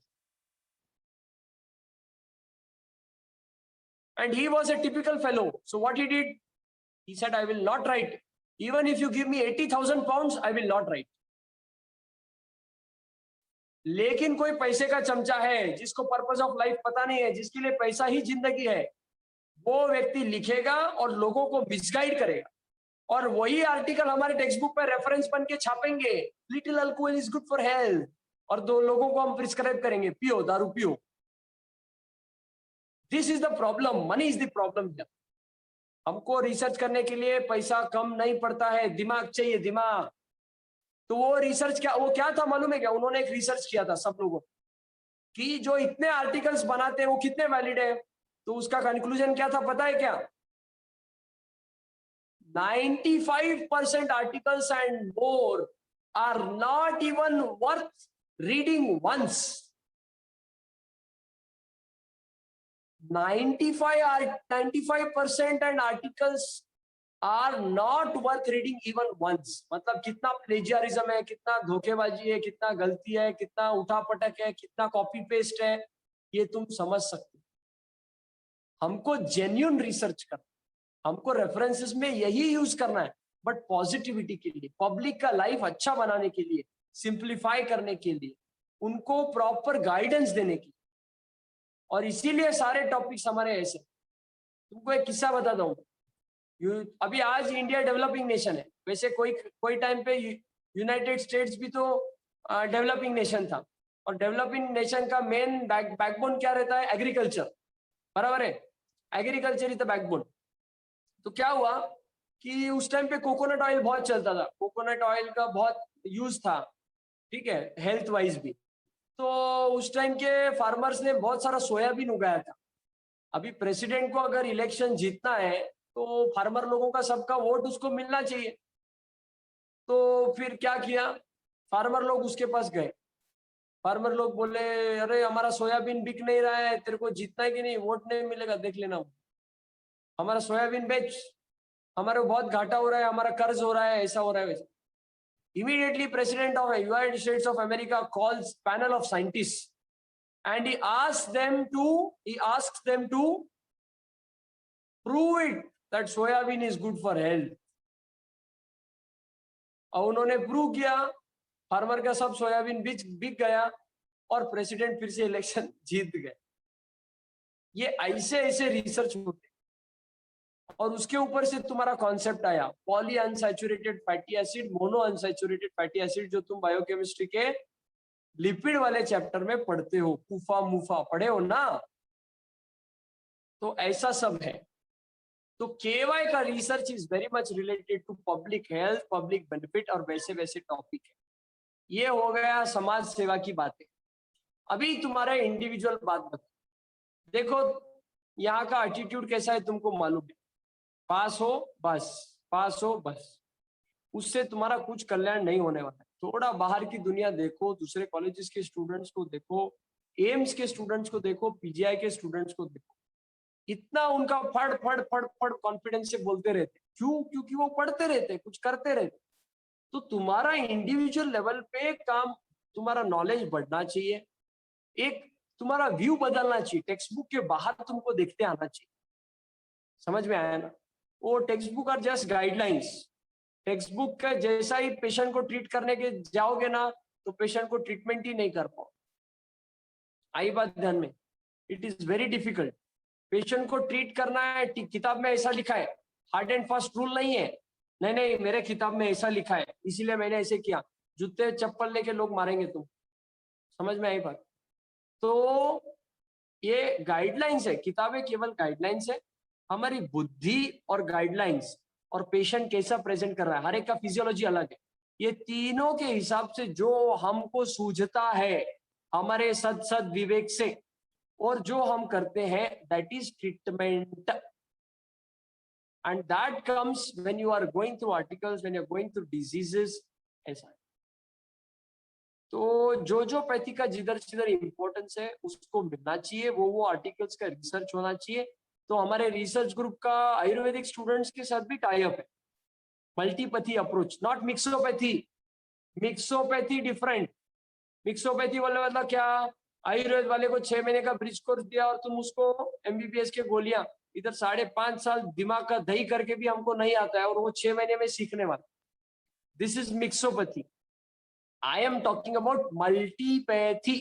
And he was a typical fellow. So what he did, he said, I will not write. Even if you give me 80,000 pounds, I will not write. लेकिन कोई पैसे का चमचा है, जिसको purpose of life पता नहीं है, जिसके लिए पैसा ही जिंदगी है, वो व्यक्ति लिखेगा और लोगों को मिसगाइड करेगा, और वही आर्टिकल हमारे टेक्स्ट बुक पर रेफरेंस बन के छापेंगे, little alcohol is good for health, और 2 लोगों को हम प्रिस्क्राइब करेंगे, पियो, दारू पियो। This is the problem, money is the problem. हमको रिसर्च करने के लिए पैसा कम नहीं पड़ता है, दिमाग चाहिए, दिमाग। तो वो रिसर्च क्या, वो क्या था मालूम है क्या? उन्होंने एक रिसर्च किया था सब लोगों कि जो इतने आर्टिकल्स बनाते हैं वो कितने वैलिड है। तो उसका कंक्लूजन क्या था पता है क्या? 95% articles and more are not even worth reading once. 95% and articles are not worth reading even once। मतलब कितना प्लेजियरिज्म है, कितना धोखेबाजी है, कितना गलती है, कितना उठापटक है, कितना कॉपी पेस्ट है, ये तुम समझ सकते हो। हमको जेन्युइन रिसर्च करना, हमको रेफरेंसेस में यही यूज करना है, बट पॉजिटिविटी के लिए, पब्लिक का लाइफ अच्छा बनाने के लिए, सिंप्लीफाई करने के लिए, उनको प्रॉपर गाइडेंस देने की। और इसीलिए सारे टॉपिक्स हमारे ऐसे। तुमको एक किस्सा बताता हूँ। अभी आज इंडिया डेवलपिंग नेशन है, वैसे कोई टाइम पे यूनाइटेड स्टेट्स भी तो डेवलपिंग नेशन था, और डेवलपिंग नेशन का मेन बैकबोन क्या रहता है? एग्रीकल्चर, बराबर है? Agriculture is the backbone. तो क्या हुआ कि उस टाइम पे कोकोनट ऑयल बहुत चलता था, कोकोनट ऑयल का बहुत यूज था, ठीक है, हेल्थ वाइज भी। तो उस टाइम के फार्मर्स ने बहुत सारा सोयाबीन उगाया था। अभी प्रेसिडेंट को अगर इलेक्शन जीतना है तो फार्मर लोगों का सबका वोट उसको मिलना चाहिए। तो फिर क्या किया, फार्मर लोग उसके पास गए, फार्मर लोग बोले, अरे हमारा सोयाबीन बिक नहीं रहा है, तेरे को जीतना है कि नहीं, वोट नहीं मिलेगा, देख लेना, हमारा सोयाबीन बेच, हमारे बहुत घाटा हो रहा है, हमारा कर्ज हो रहा है, ऐसा हो रहा है वैसा। Immediately president of United States of America calls panel of scientists and he asks them to prove it that soybean is good for health. और उन्होंने प्रूव किया, फार्मर का सब सोयाबीन बिक गया और प्रेसिडेंट फिर से इलेक्शन जीत गए। ये ऐसे ऐसे रिसर्च होते। और उसके ऊपर से तुम्हारा कॉन्सेप्ट आया poly unsaturated fatty acid, mono unsaturated fatty acid, जो तुम बायोकेमिस्ट्री के लिपिड वाले चैप्टर में पढ़ते हो, फूफा मुफा पढ़े हो ना। तो ऐसा सब है। तो केवाई का research is very much related to public health, public benefit और वैसे वैसे टॉपिक है। ये हो गया समाज सेवा की बातें। अभी तुम्हारा इंडिविजुअल बात बता। देखो यहाँ का एटीट्यूड कैसा है तुमको मालूम है, पास हो बस, पास हो बस, उससे तुम्हारा कुछ कल्याण नहीं होने वाला है। थोड़ा बाहर की दुनिया देखो, दूसरे कॉलेजेस के स्टूडेंट्स को देखो, एम्स के स्टूडेंट्स को देखो, पीजीआई के स्टूडेंट्स को देखो, इतना उनका फड़ फड़ फड़ फड़ कॉन्फिडेंस से बोलते रहते। क्यों? क्योंकि वो पढ़ते रहते, कुछ करते रहते। तो तुम्हारा इंडिविजुअल लेवल पे काम, तुम्हारा नॉलेज बढ़ना चाहिए, एक तुम्हारा व्यू बदलना चाहिए, टेक्स्ट बुक के बाहर तुमको देखते आना चाहिए। समझ में आया ना? वो text book are just guidelines. Text book का जैसा ही पेशेंट को ट्रीट करने के जाओगे ना, तो पेशेंट को ट्रीटमेंट ही नहीं कर पाओ। आई बात ध्यान में? It is very difficult. Patient को ट्रीट करना है, किताब में ऐसा लिखा है, हार्ड एंड फास्ट रूल नहीं है। नहीं नहीं, मेरे किताब में ऐसा लिखा है इसीलिए मैंने ऐसे किया, जूते चप्पल लेके लोग मारेंगे तुम। समझ में आई बात? तो ये गाइडलाइंस है, किताबें केवल गाइडलाइंस है। हमारी बुद्धि और गाइडलाइंस और पेशेंट कैसा प्रेजेंट कर रहा है, हर एक का फिजियोलॉजी अलग है। ये तीनों के हिसाब से जो हमको सूझता है हमारे सद विवेक से, और जो हम करते हैं, that is treatment. And that comes when you are going through articles, when you are going through diseases. ऐसा। तो जो पैथी का जिधर जिधर इंपॉर्टेंस है उसको मिलना चाहिए, वो आर्टिकल्स का रिसर्च होना चाहिए। तो हमारे रिसर्च ग्रुप का आयुर्वेदिक स्टूडेंट्स के साथ भी टाई अप है। Multipathy approach, not mixopathy. Mixopathy different. Mixopathy वाले मतलब क्या? आयुर्वेद वाले को 6 महीने का ब्रिज कोर्स दिया और तुम उसको एमबीबीएस के गोलियां, इधर 5.5 साल दिमाग का दही करके भी हमको नहीं आता है, और वो 6 महीने में सीखने वाला। This is mixopathy. I am talking about multipathy.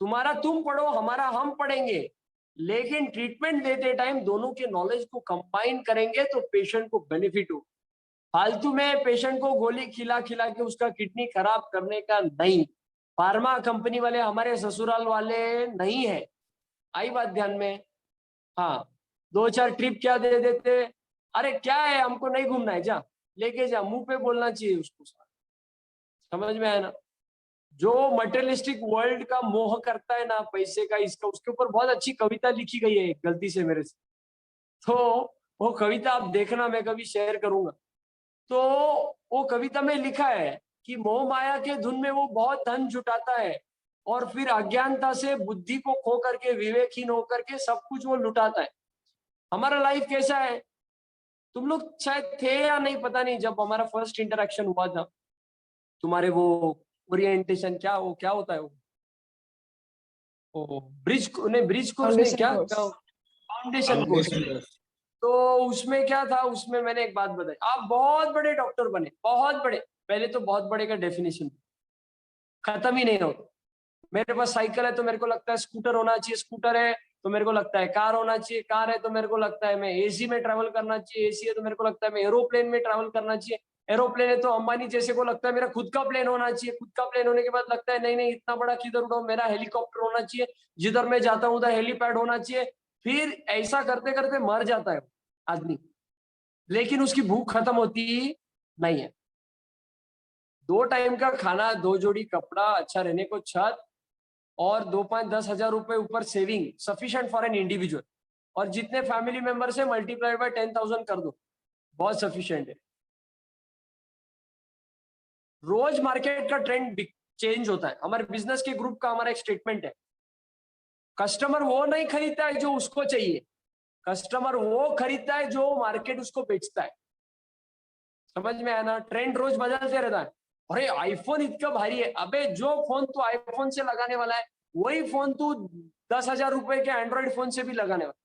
तुम्हारा तुम पढ़ो, हमारा हम पढ़ेंगे, लेकिन ट्रीटमेंट देते टाइम दोनों के नॉलेज को कंबाइन करेंगे तो पेशेंट को बेनिफिट हो। फालतू में पेशेंट को गोली खिला खिला के उसका किडनी खराब करने का नहीं। फार्मा कंपनी वाले हमारे ससुराल वाले नहीं है। आई बात ध्यान में? हाँ, 2-4 ट्रिप क्या दे देते, अरे क्या है हमको नहीं घूमना है, जा लेके जा, मुंह पे बोलना चाहिए उसको। समझ में आया ना? जो मटेरियलिस्टिक वर्ल्ड का मोह करता है ना पैसे का, इसका, उसके ऊपर बहुत अच्छी कविता लिखी गई है गलती से मेरे से। तो वो कविता आप देखना, मैं कभी शेयर करूंगा। तो वो कविता में लिखा है कि मोह माया के धुन में वो बहुत धन जुटाता है, और फिर अज्ञानता से बुद्धि को खो करके, विवेकहीन होकर के सब कुछ वो लुटाता है। हमारा लाइफ कैसा है? तुम लोग शायद थे या नहीं पता नहीं, जब हमारा फर्स्ट इंटरेक्शन हुआ था, तुम्हारे वो ओरिएंटेशन, क्या वो क्या होता है वो ब्रिज नहीं, ब्रिज कोर्स नहीं, क्या फाउंडेशन कोर्स। तो उसमें क्या था, उसमें मैंने एक बात बताई, आप बहुत बड़े डॉक्टर बने, बहुत बड़े। पहले तो बहुत बड़े का डेफिनेशन खत्म ही नहीं होता। मेरे पास साइकिल है तो मेरे को लगता है स्कूटर होना चाहिए, स्कूटर है तो मेरे को लगता है कार होना चाहिए, कार है तो मेरे को लगता है मैं एसी में ट्रैवल करना चाहिए, एसी है तो मेरे को लगता है मैं एरोप्लेन में ट्रैवल करना चाहिए, एरोप्लेन है तो अंबानी जैसे को लगता है मेरा खुद का प्लेन होना चाहिए, खुद का प्लेन होने के बाद लगता है नहीं नहीं इतना बड़ा किधर उड़ाऊं, मेरा हेलीकॉप्टर होना चाहिए, जिधर मैं जाता हूँ उधर हेलीपैड होना चाहिए। फिर ऐसा करते करते मर जाता है आदमी, लेकिन उसकी भूख खत्म होती नहीं है। 2 टाइम का खाना, 2 जोड़ी कपड़ा, अच्छा रहने को छत, और 2-5-10 हजार रुपए ऊपर saving sufficient for an individual. और जितने फैमिली मेंबर है मल्टीप्लाइड बाय 10,000 कर दो, बहुत सफिशिएंट है। रोज मार्केट का ट्रेंड चेंज होता है। हमारे बिजनेस के ग्रुप का हमारा एक स्टेटमेंट है, कस्टमर वो नहीं खरीदता है जो उसको चाहिए, कस्टमर वो खरीदता है जो मार्केट उसको बेचता है। समझ में आया ना? ट्रेंड रोज बदलते रहता है। अरे आईफोन इतना भारी है, अबे जो फोन तू आईफोन से लगाने वाला है वही फोन तू 10,000 रुपए के एंड्रॉइड फोन से भी लगाने वाला।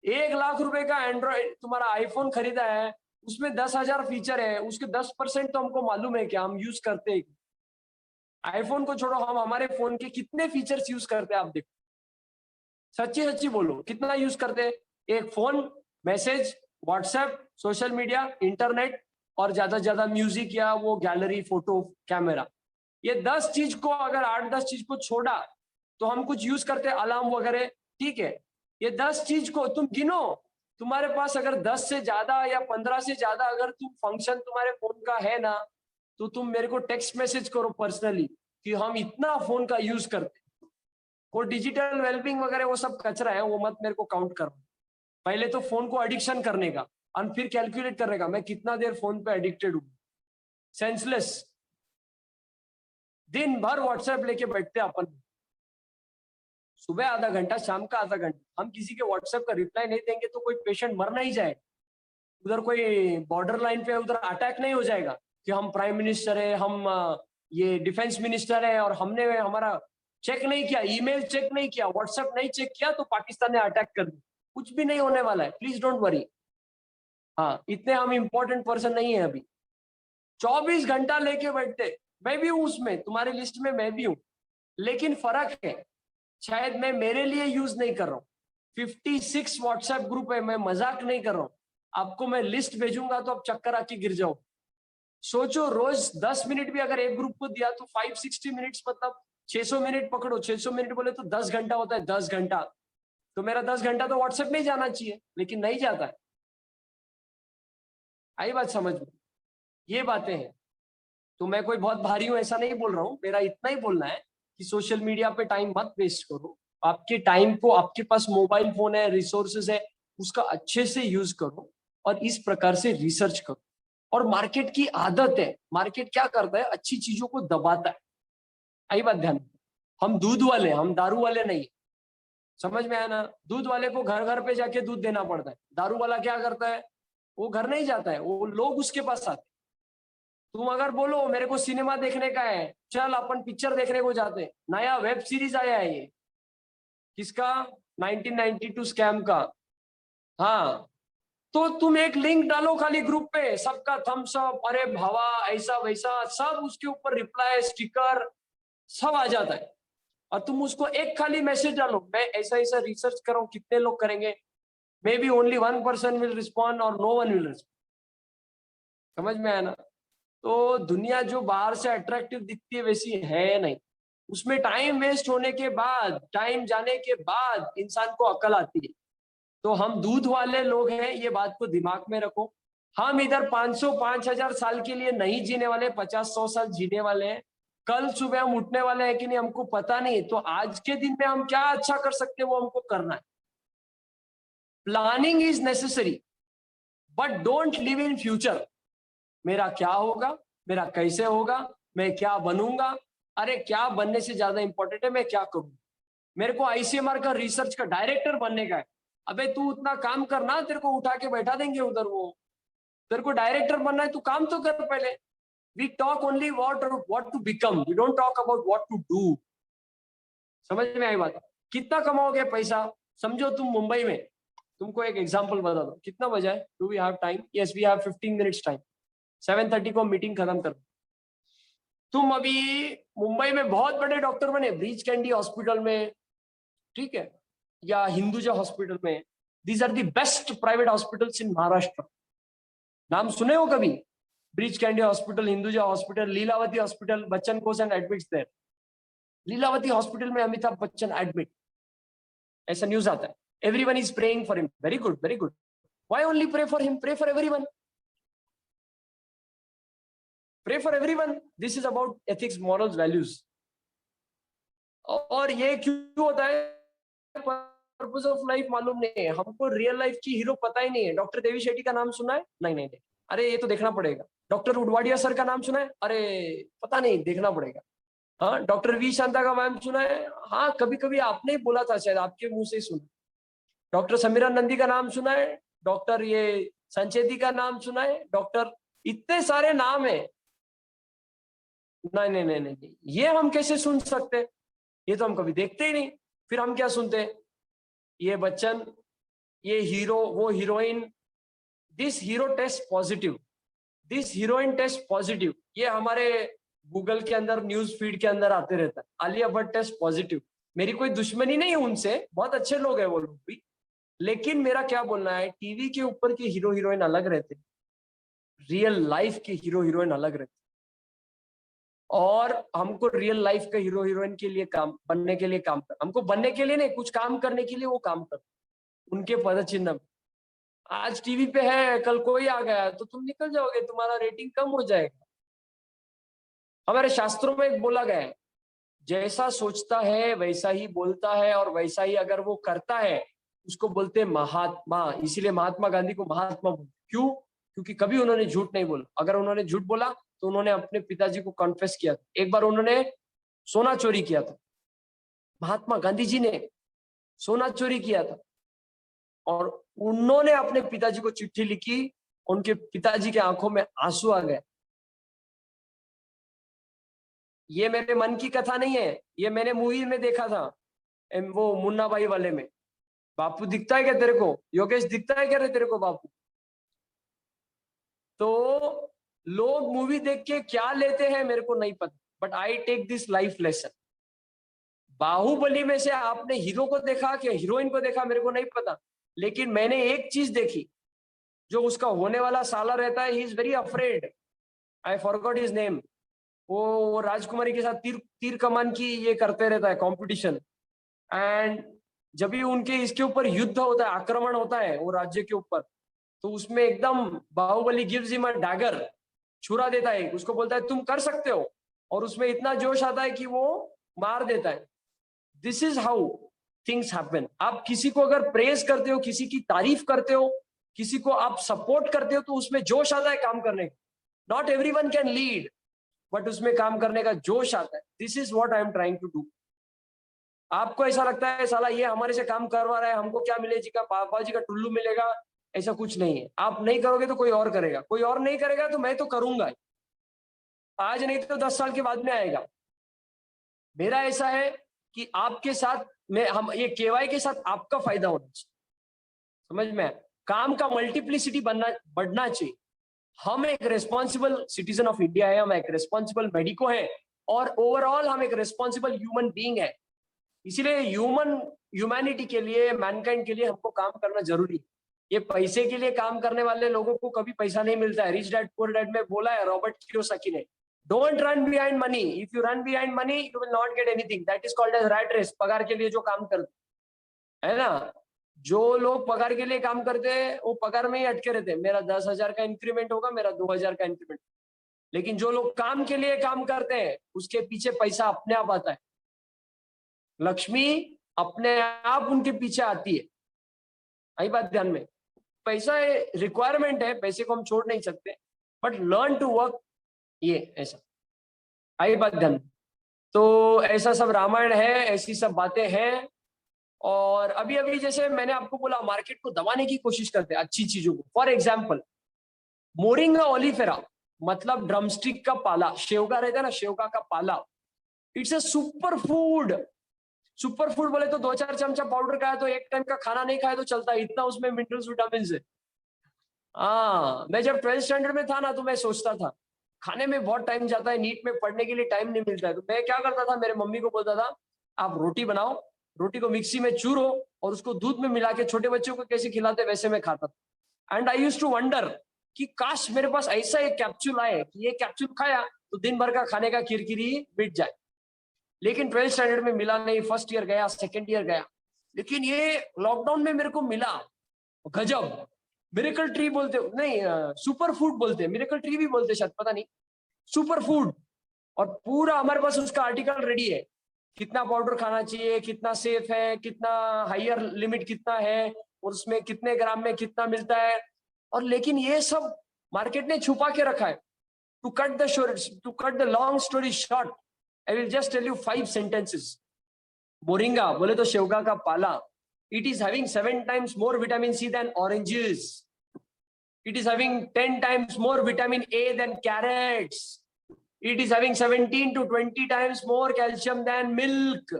1 लाख रुपए का एंड्रॉइड तुम्हारा आईफोन खरीदा है, उसमें 10,000 फीचर है, उसके 10% तो हमको मालूम है क्या हम यूज करते हैं। आईफोन को छोड़ो, हम हमारे फोन के कितने फीचर्स यूज करते हैं आप देखो, सच्ची सच्ची बोलो कितना यूज करते हैं। एक phone, message, WhatsApp, social media, internet, और ज्यादा से ज्यादा म्यूजिक या वो गैलरी, फोटो, कैमरा। ये 10 चीज को, अगर 8-10 चीज को छोड़ा तो हम कुछ यूज करते हैं, अलार्म वगैरह, ठीक है। ये 10 चीज को तुम गिनो, तुम्हारे पास अगर 10 से ज्यादा या 15 से ज्यादा अगर तुम फंक्शन तुम्हारे फोन का है ना, तो तुम मेरे को टेक्स्ट मैसेज करो पर्सनली कि हम इतना फोन का यूज करते। वो डिजिटल वेलबिंग वगैरह वो सब कचरा है, वो मत मेरे को काउंट करो। पहले तो फोन को एडिक्शन करने का और फिर कैलकुलेट करने का मैं कितना देर फोन पे एडिक्टेड हूँ। सेंसलेस, दिन भर व्हाट्सएप लेके बैठते अपन, सुबह आधा घंटा, शाम का आधा घंटा। हम किसी के व्हाट्सएप का रिप्लाई नहीं देंगे तो कोई पेशेंट मर नहीं जाएगा, उधर कोई बॉर्डर लाइन पे उधर अटैक नहीं हो जाएगा कि हम प्राइम मिनिस्टर है, हम ये डिफेंस मिनिस्टर है और हमने हमारा चेक नहीं किया, ईमेल चेक नहीं किया, व्हाट्सएप नहीं चेक किया तो पाकिस्तान ने अटैक कर दिया। कुछ भी नहीं होने वाला है, प्लीज डोंट वरी। हाँ, इतने हम इंपॉर्टेंट पर्सन नहीं है अभी। 24 घंटा लेके बैठते, मैं भी हूं उसमें, तुम्हारी लिस्ट में मैं भी हूं, लेकिन फर्क है, शायद मैं मेरे लिए यूज नहीं कर रहा हूँ। 56 व्हाट्सएप ग्रुप है, मैं मजाक नहीं कर रहा हूँ। आपको मैं लिस्ट भेजूंगा तो आप चक्कर आके गिर जाओ। सोचो, रोज 10 मिनट भी अगर एक ग्रुप को दिया तो 560 मिनट्स, मतलब 600 मिनट पकड़ो, 600 मिनट बोले तो 10 घंटा होता है, 10 घंटा। तो मेरा 10 घंटा तो व्हाट्सएप में ही जाना चाहिए, लेकिन नहीं जाता है। आई बात समझ में? ये बातें हैं। तो मैं कोई बहुत भारी हूं ऐसा नहीं बोल रहा हूँ, मेरा इतना ही बोलना है कि सोशल मीडिया पे टाइम मत वेस्ट करो। आपके टाइम को, आपके पास मोबाइल फोन है, रिसोर्सेज है, उसका अच्छे से यूज करो और इस प्रकार से रिसर्च करो। और मार्केट की आदत है, मार्केट क्या करता है, अच्छी चीजों को दबाता है। आई बात ध्यान में? हम दूध वाले, हम दारू वाले नहीं। समझ में आया ना? दूध वाले को घर घर पे जाके दूध देना पड़ता है, दारू वाला क्या करता है, वो घर नहीं जाता है, वो लोग उसके पास आते। तुम अगर बोलो मेरे को सिनेमा देखने का है, चल अपन पिक्चर देखने को जाते हैं, नया वेब सीरीज आया है ये, किसका, 1992 स्कैम का। हाँ, तो तुम एक लिंक डालो खाली ग्रुप पे, सबका थम्स अप, अरे भावा ऐसा वैसा, सब उसके ऊपर रिप्लाई, स्टिकर, सब आ जाता है। और तुम उसको एक खाली मैसेज डालो, मैं ऐसा ऐसा रिसर्च कर रहा हूँ, कितने लोग करेंगे, may be only 1% will respond और नो वन विल रिस्पॉन्ड। समझ में आया ना? तो दुनिया जो बाहर से अट्रैक्टिव दिखती है वैसी है नहीं। उसमें टाइम वेस्ट होने के बाद, टाइम जाने के बाद इंसान को अकल आती है। तो हम दूध वाले लोग हैं, ये बात को दिमाग में रखो। हम इधर 500 5,000 साल के लिए नहीं जीने वाले, 50-100 साल जीने वाले हैं। कल सुबह हम उठने वाले हैं कि नहीं हमको पता नहीं। तो आज के दिन में हम क्या अच्छा कर सकते हैं वो हमको करना है। Planning is necessary but don't live in future. मेरा क्या होगा, मेरा कैसे होगा, मैं क्या बनूंगा। अरे क्या बनने से ज्यादा इंपॉर्टेंट है मैं क्या करूं। मेरे को आईसीएमआर का रिसर्च का डायरेक्टर बनने का है। अबे तू उतना काम करना, तेरे को उठा के बैठा देंगे उधर। वो तेरे को डायरेक्टर बनना है, तू काम तो कर पहले। We talk only what to become, we don't talk about what to do. समझ में आई बात? कितना कमाओगे पैसा? समझो तुम मुंबई में, तुमको एक एग्जांपल बता दो, कितना बजा है, do we have time? Yes we have 15 minutes time. 7:30 को मीटिंग खत्म कर। तुम अभी मुंबई में बहुत बड़े डॉक्टर बने, ब्रीच कैंडी हॉस्पिटल में, ठीक है, या हिंदुजा हॉस्पिटल में। These are the best private hospitals in Maharashtra. नाम सुने हो कभी? Breach Candy hospital, Hinduja hospital, Lilavati hospital, Bachchan goes and admits there. Lilavati hospital में अमिताभ बच्चन एडमिट, ऐसा न्यूज आता है। Everyone is praying for him, very good very good. Why only pray for him? Pray for everyone, pray for everyone. This is about ethics, morals, values. और ये क्यों होता है? Purpose of life मालूम नहीं है हमको, रियल लाइफ की हीरो पता ही नहीं है। डॉक्टर देवी शेट्टी का नाम सुना है? नहीं नहीं नहीं, अरे ये तो देखना पड़ेगा। डॉक्टर उडवाडिया सर का नाम सुना है? अरे पता नहीं, देखना पड़ेगा। हाँ, डॉक्टर वी शांता का नाम सुना है? हाँ, कभी कभी आपने ही बोला था, शायद आपके मुंह से ही सुना। डॉक्टर समीरा नंदी का नाम सुना है? डॉक्टर ये संचेती का नाम सुना है? डॉक्टर, इतने सारे नाम है। नहीं नहीं नहीं नहीं, ये हम कैसे सुन सकते? ये तो हम कभी देखते ही नहीं। फिर हम क्या सुनते? ये बच्चन, ये हीरो, वो heroine, this hero test positive, this heroine test positive, ये हमारे गूगल के अंदर न्यूज फीड के अंदर आते रहता है। Alia Bhatt test positive. मेरी कोई दुश्मनी नहीं है उनसे, बहुत अच्छे लोग हैं वो लोग भी, लेकिन मेरा क्या बोलना है, टीवी के ऊपर के हीरो हीरोइन अलग रहते, रियल लाइफ के हीरो हीरोइन अलग रहते, और हमको रियल लाइफ के हीरो हीरोइन के लिए काम बनने के लिए काम कर, हमको बनने के लिए नहीं, कुछ काम करने के लिए वो काम कर, उनके पद चिन्ह में। आज टीवी पे है, कल कोई आ गया तो तुम निकल जाओगे, तुम्हारा रेटिंग कम हो जाएगा। हमारे शास्त्रों में एक बोला गया है, जैसा सोचता है वैसा ही बोलता है, और वैसा ही अगर वो करता है उसको बोलते हैं महात्मा। इसीलिए महात्मा गांधी को महात्मा बोलते। क्यों? क्योंकि कभी उन्होंने झूठ नहीं बोला। अगर उन्होंने झूठ बोला तो उन्होंने अपने पिताजी को कॉन्फेस किया था। एक बार उन्होंने सोना चोरी किया था, महात्मा गांधी जी ने सोना चोरी किया था, और उन्होंने अपने पिताजी को चिट्ठी लिखी, उनके पिताजी के आंखों में आंसू आ गए। ये मेरे मन की कथा नहीं है, ये मैंने मूवी में देखा था, वो मुन्ना भाई वाले में। बापू दिखता है क्या तेरे को? योगेश दिखता है क्या रे तेरे को बापू? तो लोग मूवी देख के क्या लेते हैं मेरे को नहीं पता, but I take this life lesson. Baahubali में से आपने हीरो को देखा कि हीरोइन को देखा मेरे को नहीं पता, लेकिन मैंने एक चीज देखी, जो उसका होने वाला साला रहता है, he is very afraid, I forgot his name. वो राजकुमारी के साथ तीर तीर कमान की ये करते रहता है कंपटीशन, एंड जब भी उनके इसके ऊपर युद्ध होता है, आक्रमण होता है वो राज्य के ऊपर, तो उसमें एकदम Baahubali gives him a dagger, छुरा देता है, उसको बोलता है तुम कर सकते हो, और उसमें इतना जोश आता है कि वो मार देता है। This is how things happen. आप किसी को अगर प्रेज करते हो, किसी की तारीफ करते हो, किसी को आप सपोर्ट करते हो, तो उसमें जोश आता है काम करने का। Not everyone can lead, but उसमें काम करने का जोश आता है। This is what I am trying to do. आपको ऐसा लगता है साला ये हमारे से काम करवा रहा है, हमको क्या मिलेगा जी का, बाबा जी का टुल्लू मिलेगा, ऐसा कुछ नहीं है। आप नहीं करोगे तो कोई और करेगा, कोई और नहीं करेगा तो मैं तो करूंगा, आज नहीं तो 10 साल के बाद में आएगा। मेरा ऐसा है कि आपके साथ मैं, हम ये केवाई के साथ आपका फायदा होना चाहिए, समझ में? काम का मल्टीप्लिसिटी बढ़ना चाहिए। हम एक रेस्पॉन्सिबल सिटीजन ऑफ इंडिया है, हम एक रेस्पॉन्सिबल मेडिको है, और ओवरऑल हम एक रेस्पॉन्सिबल ह्यूमन बीइंग है। इसीलिए ह्यूमैनिटी के लिए, मैनकाइंड के लिए हमको काम करना जरूरी है। ये पैसे के लिए काम करने वाले लोगों को कभी पैसा नहीं मिलता है। रिच डैड पुअर डैड में बोला है रॉबर्ट कियोसाकी ने, don't run behind money, if you run behind money you will not get anything, that is called as rat race. पगार के लिए जो काम करते है ना, जो लोग पगार के लिए काम करते हैं वो पगार में ही अटके रहते हैं, मेरा 10,000 का इंक्रीमेंट होगा, मेरा 2,000 का इंक्रीमेंट। लेकिन जो लोग काम के लिए काम करते हैं उसके पीछे पैसा अपने आप आता है, लक्ष्मी अपने आप उनके पीछे आती है। आई बात ध्यान में? पैसा रिक्वायरमेंट है, पैसे को हम छोड़ नहीं सकते, बट लर्न टू वर्क, ये ऐसा। आई बात ध्यान में? तो ऐसा सब रामायण है, ऐसी सब बातें हैं। और अभी अभी जैसे मैंने आपको बोला, मार्केट को दबाने की कोशिश करते हैं अच्छी चीजों को। फॉर एग्जाम्पल मोरिंगा ओलिफेरा, मतलब ड्रमस्टिक का पाला, शेवगा रहता है ना, शेवगा का पाला, it's a super food. Super food बोले तो 2-4 चमचा पाउडर का है तो एक टाइम का खाना नहीं खाए तो चलता है, इतना उसमें मिनरल्स विटामिन है। हाँ, मैं जब 12th स्टैंडर्ड में था ना, तो मैं सोचता था खाने में बहुत टाइम जाता है, नीट में पढ़ने के लिए टाइम नहीं मिलता है, तो मैं क्या करता था, मेरे मम्मी को बोलता था आप रोटी बनाओ, रोटी को मिक्सी में चूरो और उसको दूध में मिला के छोटे बच्चों को कैसे खिलाते वैसे मैं खाता था। And I used to wonder कि काश मेरे पास ऐसा एक कैप्सूल आए कि ये कैप्सूल खाया तो दिन भर का खाने का किरकिरी मिट जाए। लेकिन 12th स्टैंडर्ड में मिला नहीं, फर्स्ट ईयर गया, सेकेंड ईयर गया, लेकिन ये लॉकडाउन में मेरे को मिला। गजब, मिरेकल ट्री बोलते नहीं, सुपर फूड बोलते, मिरेकल ट्री भी बोलते शायद, पता नहीं, सुपर फूड। और पूरा हमारे पास उसका आर्टिकल रेडी है, कितना पाउडर खाना चाहिए, कितना सेफ है, कितना हायर लिमिट कितना है, और उसमें कितने ग्राम में कितना मिलता है। और लेकिन ये सब मार्केट ने छुपा के रखा है। To cut the long story short, I will just tell you 5 sentences. Moringa बोले तो शेवगा का पाला, it is having 7 times more vitamin C than oranges. It is having 10 times more vitamin A than carrots. It is having 17 to 20 times more calcium than milk.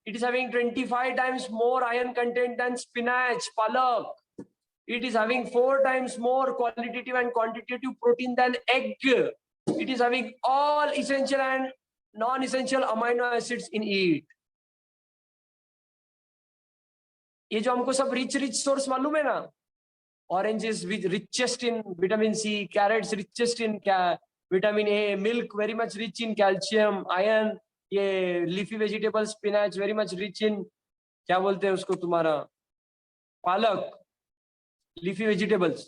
It is having 25 times more iron content than spinach, palak. It is having 4 times more qualitative and quantitative protein than egg. It is having all essential and non-essential amino acids in it. ये जो हमको सब rich source मालूम है ना, oranges richest in vitamin C, carrots richest in vitamin A, milk very much rich in calcium, iron, ये leafy vegetables, spinach very much rich in क्या बोलते हैं उसको तुम्हारा पालक, leafy vegetables,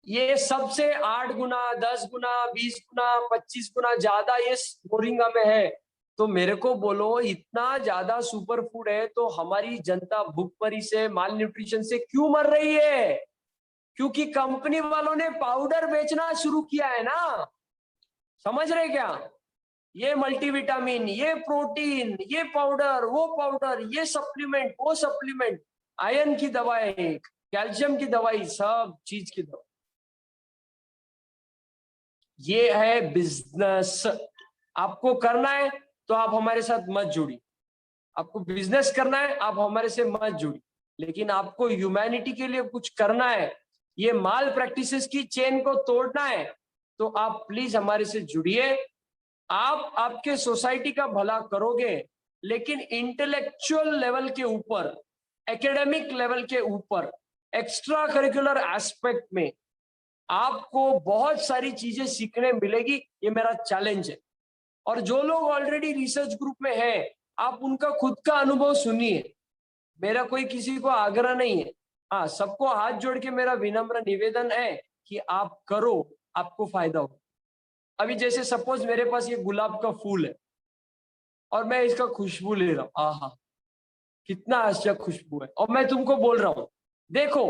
ये सबसे 8 गुना 10 गुना 20 गुना 25 गुना ज्यादा ये मोरिंगा में है। तो मेरे को बोलो इतना ज्यादा सुपर फूड है तो हमारी जनता भूखमरी से, माल न्यूट्रिशन से क्यों मर रही है? क्योंकि कंपनी वालों ने पाउडर बेचना शुरू किया है ना। समझ रहे क्या? ये मल्टीविटामिन, ये प्रोटीन, ये पाउडर, वो पाउडर, ये सप्लीमेंट, वो सप्लीमेंट, आयरन की दवाई, कैल्शियम की दवाई, सब चीज की दवाई। ये है बिजनेस। आपको करना है तो आप हमारे साथ मत जुड़िए। आपको बिजनेस करना है आप हमारे से मत जुड़िए, लेकिन आपको ह्यूमैनिटी के लिए कुछ करना है, ये माल प्रैक्टिसेस की चेन को तोड़ना है, तो आप प्लीज हमारे से जुड़िए। आप आपके सोसाइटी का भला करोगे, लेकिन इंटेलेक्चुअल लेवल के ऊपर, एकेडमिक लेवल के ऊपर, एक्स्ट्रा करिकुलर एस्पेक्ट में आपको बहुत सारी चीजें सीखने मिलेगी। ये मेरा चैलेंज है। और जो लोग ऑलरेडी रिसर्च ग्रुप में हैं, आप उनका खुद का अनुभव सुनिए। मेरा कोई किसी को आग्रह नहीं है। हाँ, सबको हाथ जोड़ के मेरा विनम्र निवेदन है कि आप करो, आपको फायदा हो। अभी जैसे सपोज मेरे पास ये गुलाब का फूल है और मैं इसका खुशबू ले रहा हूँ, आहा कितना अच्छा खुशबू है, और मैं तुमको बोल रहा हूँ देखो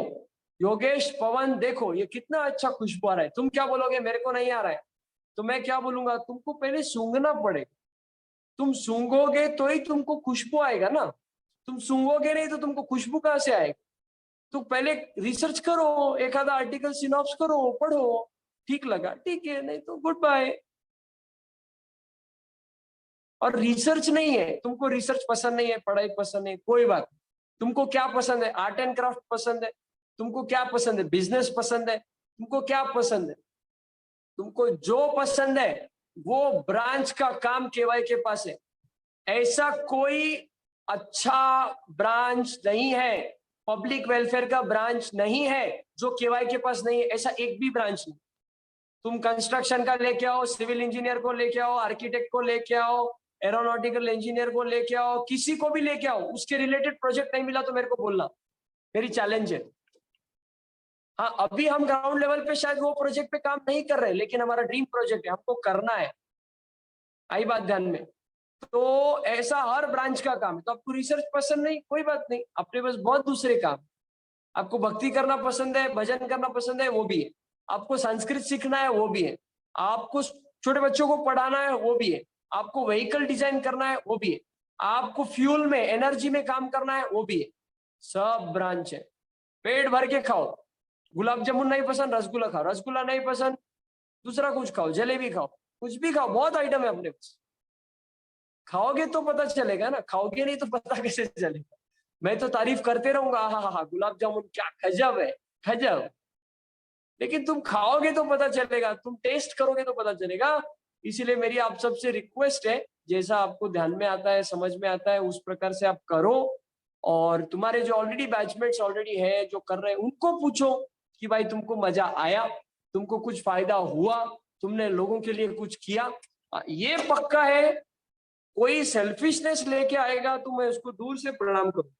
योगेश, पवन, देखो ये कितना अच्छा खुशबू आ रहा है। तुम क्या बोलोगे? मेरे को नहीं आ रहा है। तो मैं क्या बोलूंगा? तुमको पहले सूंघना पड़ेगा। तुम सूंघोगे तो ही तुमको खुशबू आएगा ना। तुम सूंघोगे नहीं तो तुमको खुशबू कहां से आएगी? तो पहले रिसर्च करो, एक आधा आर्टिकल सिनॉप्स करो, पढ़ो, ठीक लगा ठीक है, नहीं तो गुड बाय। और रिसर्च नहीं है, तुमको रिसर्च पसंद नहीं है, पढ़ाई पसंद नहीं, कोई बात। तुमको क्या पसंद है? आर्ट एंड क्राफ्ट पसंद है। तुमको क्या पसंद है? बिजनेस पसंद है। तुमको क्या पसंद है? तुमको जो पसंद है वो ब्रांच का काम केवाई के पास है। ऐसा कोई अच्छा ब्रांच नहीं है, पब्लिक वेलफेयर का ब्रांच नहीं है जो केवाई के पास नहीं है। ऐसा एक भी ब्रांच नहीं। तुम कंस्ट्रक्शन का लेके आओ, सिविल इंजीनियर को लेके आओ, आर्किटेक्ट को लेके आओ, एरोनॉटिकल इंजीनियर को लेके आओ, किसी को भी लेके आओ, उसके रिलेटेड प्रोजेक्ट नहीं मिला तो मेरे को बोलना, मेरी चैलेंज है। हाँ, अभी हम ग्राउंड लेवल पे शायद वो प्रोजेक्ट पे काम नहीं कर रहे, लेकिन हमारा ड्रीम प्रोजेक्ट है, हमको करना है। आई बात ध्यान में? तो ऐसा हर ब्रांच का काम है। तो आपको रिसर्च पसंद नहीं, कोई बात नहीं, अपने पास बहुत दूसरे काम। आपको भक्ति करना पसंद है, भजन करना पसंद है, वो भी है। आपको संस्कृत सीखना है, वो भी है। आपको छोटे बच्चों को पढ़ाना है, वो भी है। आपको व्हीकल डिजाइन करना है, वो भी है। आपको फ्यूल में, एनर्जी में काम करना है, वो भी है। सब ब्रांच है। पेट भर के खाओ। गुलाब जामुन नहीं पसंद, रसगुल्ला खाओ। रसगुल्ला नहीं पसंद, दूसरा कुछ खाओ, जलेबी खाओ, कुछ भी खाओ, बहुत आइटम है अपने पास। खाओगे तो पता चलेगा ना, खाओगे नहीं तो पता कैसे चलेगा? मैं तो तारीफ करते रहूंगा, हाँ हाँ गुलाब जामुन क्या गजब है, गजब। लेकिन तुम खाओगे तो पता चलेगा, तुम टेस्ट करोगे तो पता चलेगा। इसीलिए मेरी आप सबसे रिक्वेस्ट है, जैसा आपको ध्यान में आता है, समझ में आता है, उस प्रकार से आप करो। और तुम्हारे जो ऑलरेडी बैचमेट्स ऑलरेडी है, जो कर रहे हैं, उनको पूछो कि भाई तुमको मजा आया, तुमको कुछ फायदा हुआ, तुमने लोगों के लिए कुछ किया। ये पक्का है, कोई सेल्फिशनेस लेके आएगा तो मैं उसको दूर से प्रणाम करूं,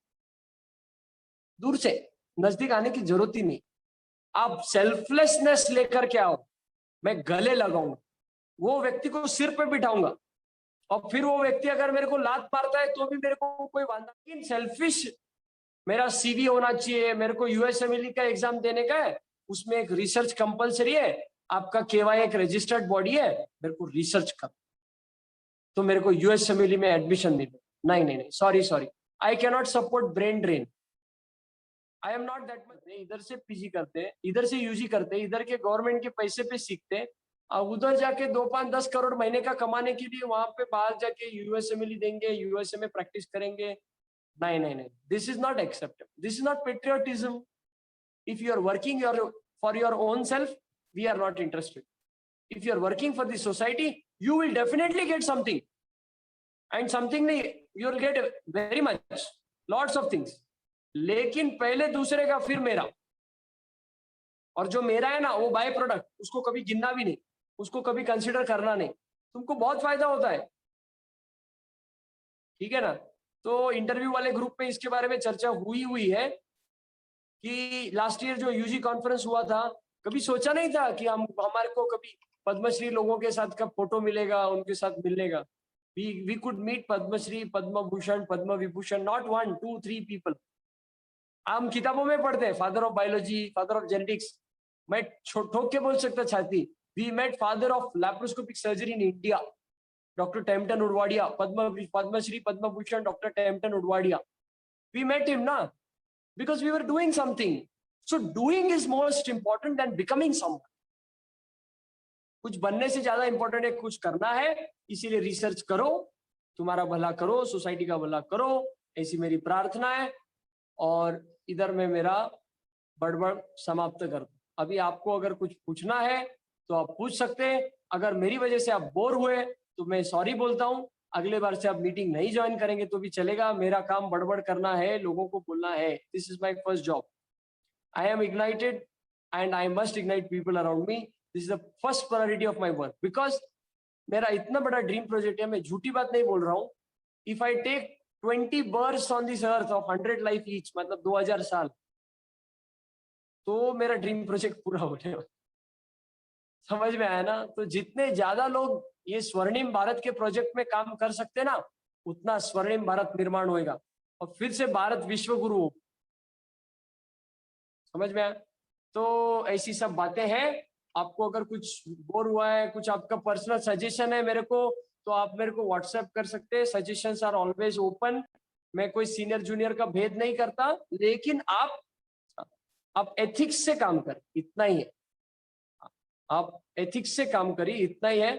दूर से, नजदीक आने की जरूरत ही नहीं। आप सेल्फलेसनेस लेकर के आओ, मैं गले लगाऊंगा, वो व्यक्ति को सिर पे बिठाऊंगा, और फिर वो व्यक्ति अगर मेरे को लात मारता है तो भी मेरे को कोई वादा नहीं। सेल्फिश, मेरा सीवी होना चाहिए, मेरे को यूएसएमएलई का एग्जाम देने का है, उसमें एक रिसर्च कंपलसरी है, आपका केवाई एक रजिस्टर्ड बॉडी है, मेरे को रिसर्च कर, तो मेरे को यूएसएमएलई में एडमिशन दे दो। नहीं नहीं नहीं, sorry, I can not support brain drain. I am not that much. इधर से पीजी करते, इधर से यूजी करते, इधर के गवर्नमेंट के पैसे पे सीखते, उधर जाके 2-5-10 करोड़ महीने का कमाने के लिए वहां पे बाहर जाके यूएसए में देंगे, यूएसए में प्रैक्टिस करेंगे। नहीं नहीं नहीं, this is not acceptable, this is not patriotism. If you are working for your own self, we are not interested. If you are working for the society, you will definitely get something, and something नहीं, you will get very much, lots of things, लेकिन पहले दूसरे का फिर मेरा। और जो मेरा है ना वो बाय प्रोडक्ट, उसको कभी गिनना भी नहीं, उसको कभी कंसिडर करना नहीं, तुमको बहुत फायदा होता है। ठीक है ना? तो इंटरव्यू वाले ग्रुप में इसके बारे में चर्चा हुई है कि लास्ट ईयर जो यूजी कॉन्फ्रेंस हुआ था, कभी सोचा नहीं था कि हमारे को कभी पद्मश्री लोगों के साथ का फोटो मिलेगा, उनके साथ मिलने का। We could meet Padmashri, Padma Bhushan, Padma Vibhushan, not 1 2 3 people. हम किताबों में पढ़ते हैं father of biology, father of genetics. मैं ठोक के बोल सकता छाती, we met father of laparoscopic surgery in India, doctor Tehemton Udwadia, Padmashri, Padma Bhushan, doctor Tehemton Udwadia. We met him ना, because we were doing something. So doing is most important than becoming someone. कुछ बनने से ज्यादा इंपॉर्टेंट है कुछ करना है, इसीलिए रिसर्च करो, तुम्हारा भला करो, सोसाइटी का भला करो, ऐसी मेरी प्रार्थना है। और इधर मैं मेरा बड़बड़ समाप्त कर दूं। अभी आपको अगर कुछ पूछना है तो आप पूछ सकते हैं। अगर मेरी वजह से आप बोर हुए तो मैं सॉरी बोलता हूँ। अगले बार से आप मीटिंग नहीं ज्वाइन करेंगे तो भी चलेगा, मेरा काम बड़बड़ करना है, लोगों को बोलना है। This is my first job. I am ignited and I must ignite people around me. This is the first priority of my work, because मेरा इतना बड़ा ड्रीम प्रोजेक्ट है, मैं झूठी बात नहीं बोल रहा हूँ। If I take 20 birds on this earth of 100 life each, मतलब 2000 साल, तो मेरा ड्रीम प्रोजेक्ट पूरा हो जाएगा। समझ में आया ना? तो जितने ज्यादा लोग ये स्वर्णिम भारत के प्रोजेक्ट में काम कर सकते ना, उतना स्वर्णिम भारत निर्माण होएगा और फिर से भारत विश्व गुरु हो। समझ में आया? तो ऐसी सब बातें हैं। आपको अगर कुछ बोर हुआ है, कुछ आपका पर्सनल सजेशन है मेरे को, तो आप मेरे को व्हाट्सएप कर सकते हैं। Suggestions are always open. मैं कोई सीनियर जूनियर का भेद नहीं करता, लेकिन आप एथिक्स से काम करें, इतना ही है। आप एथिक्स से काम करिए, इतना ही है।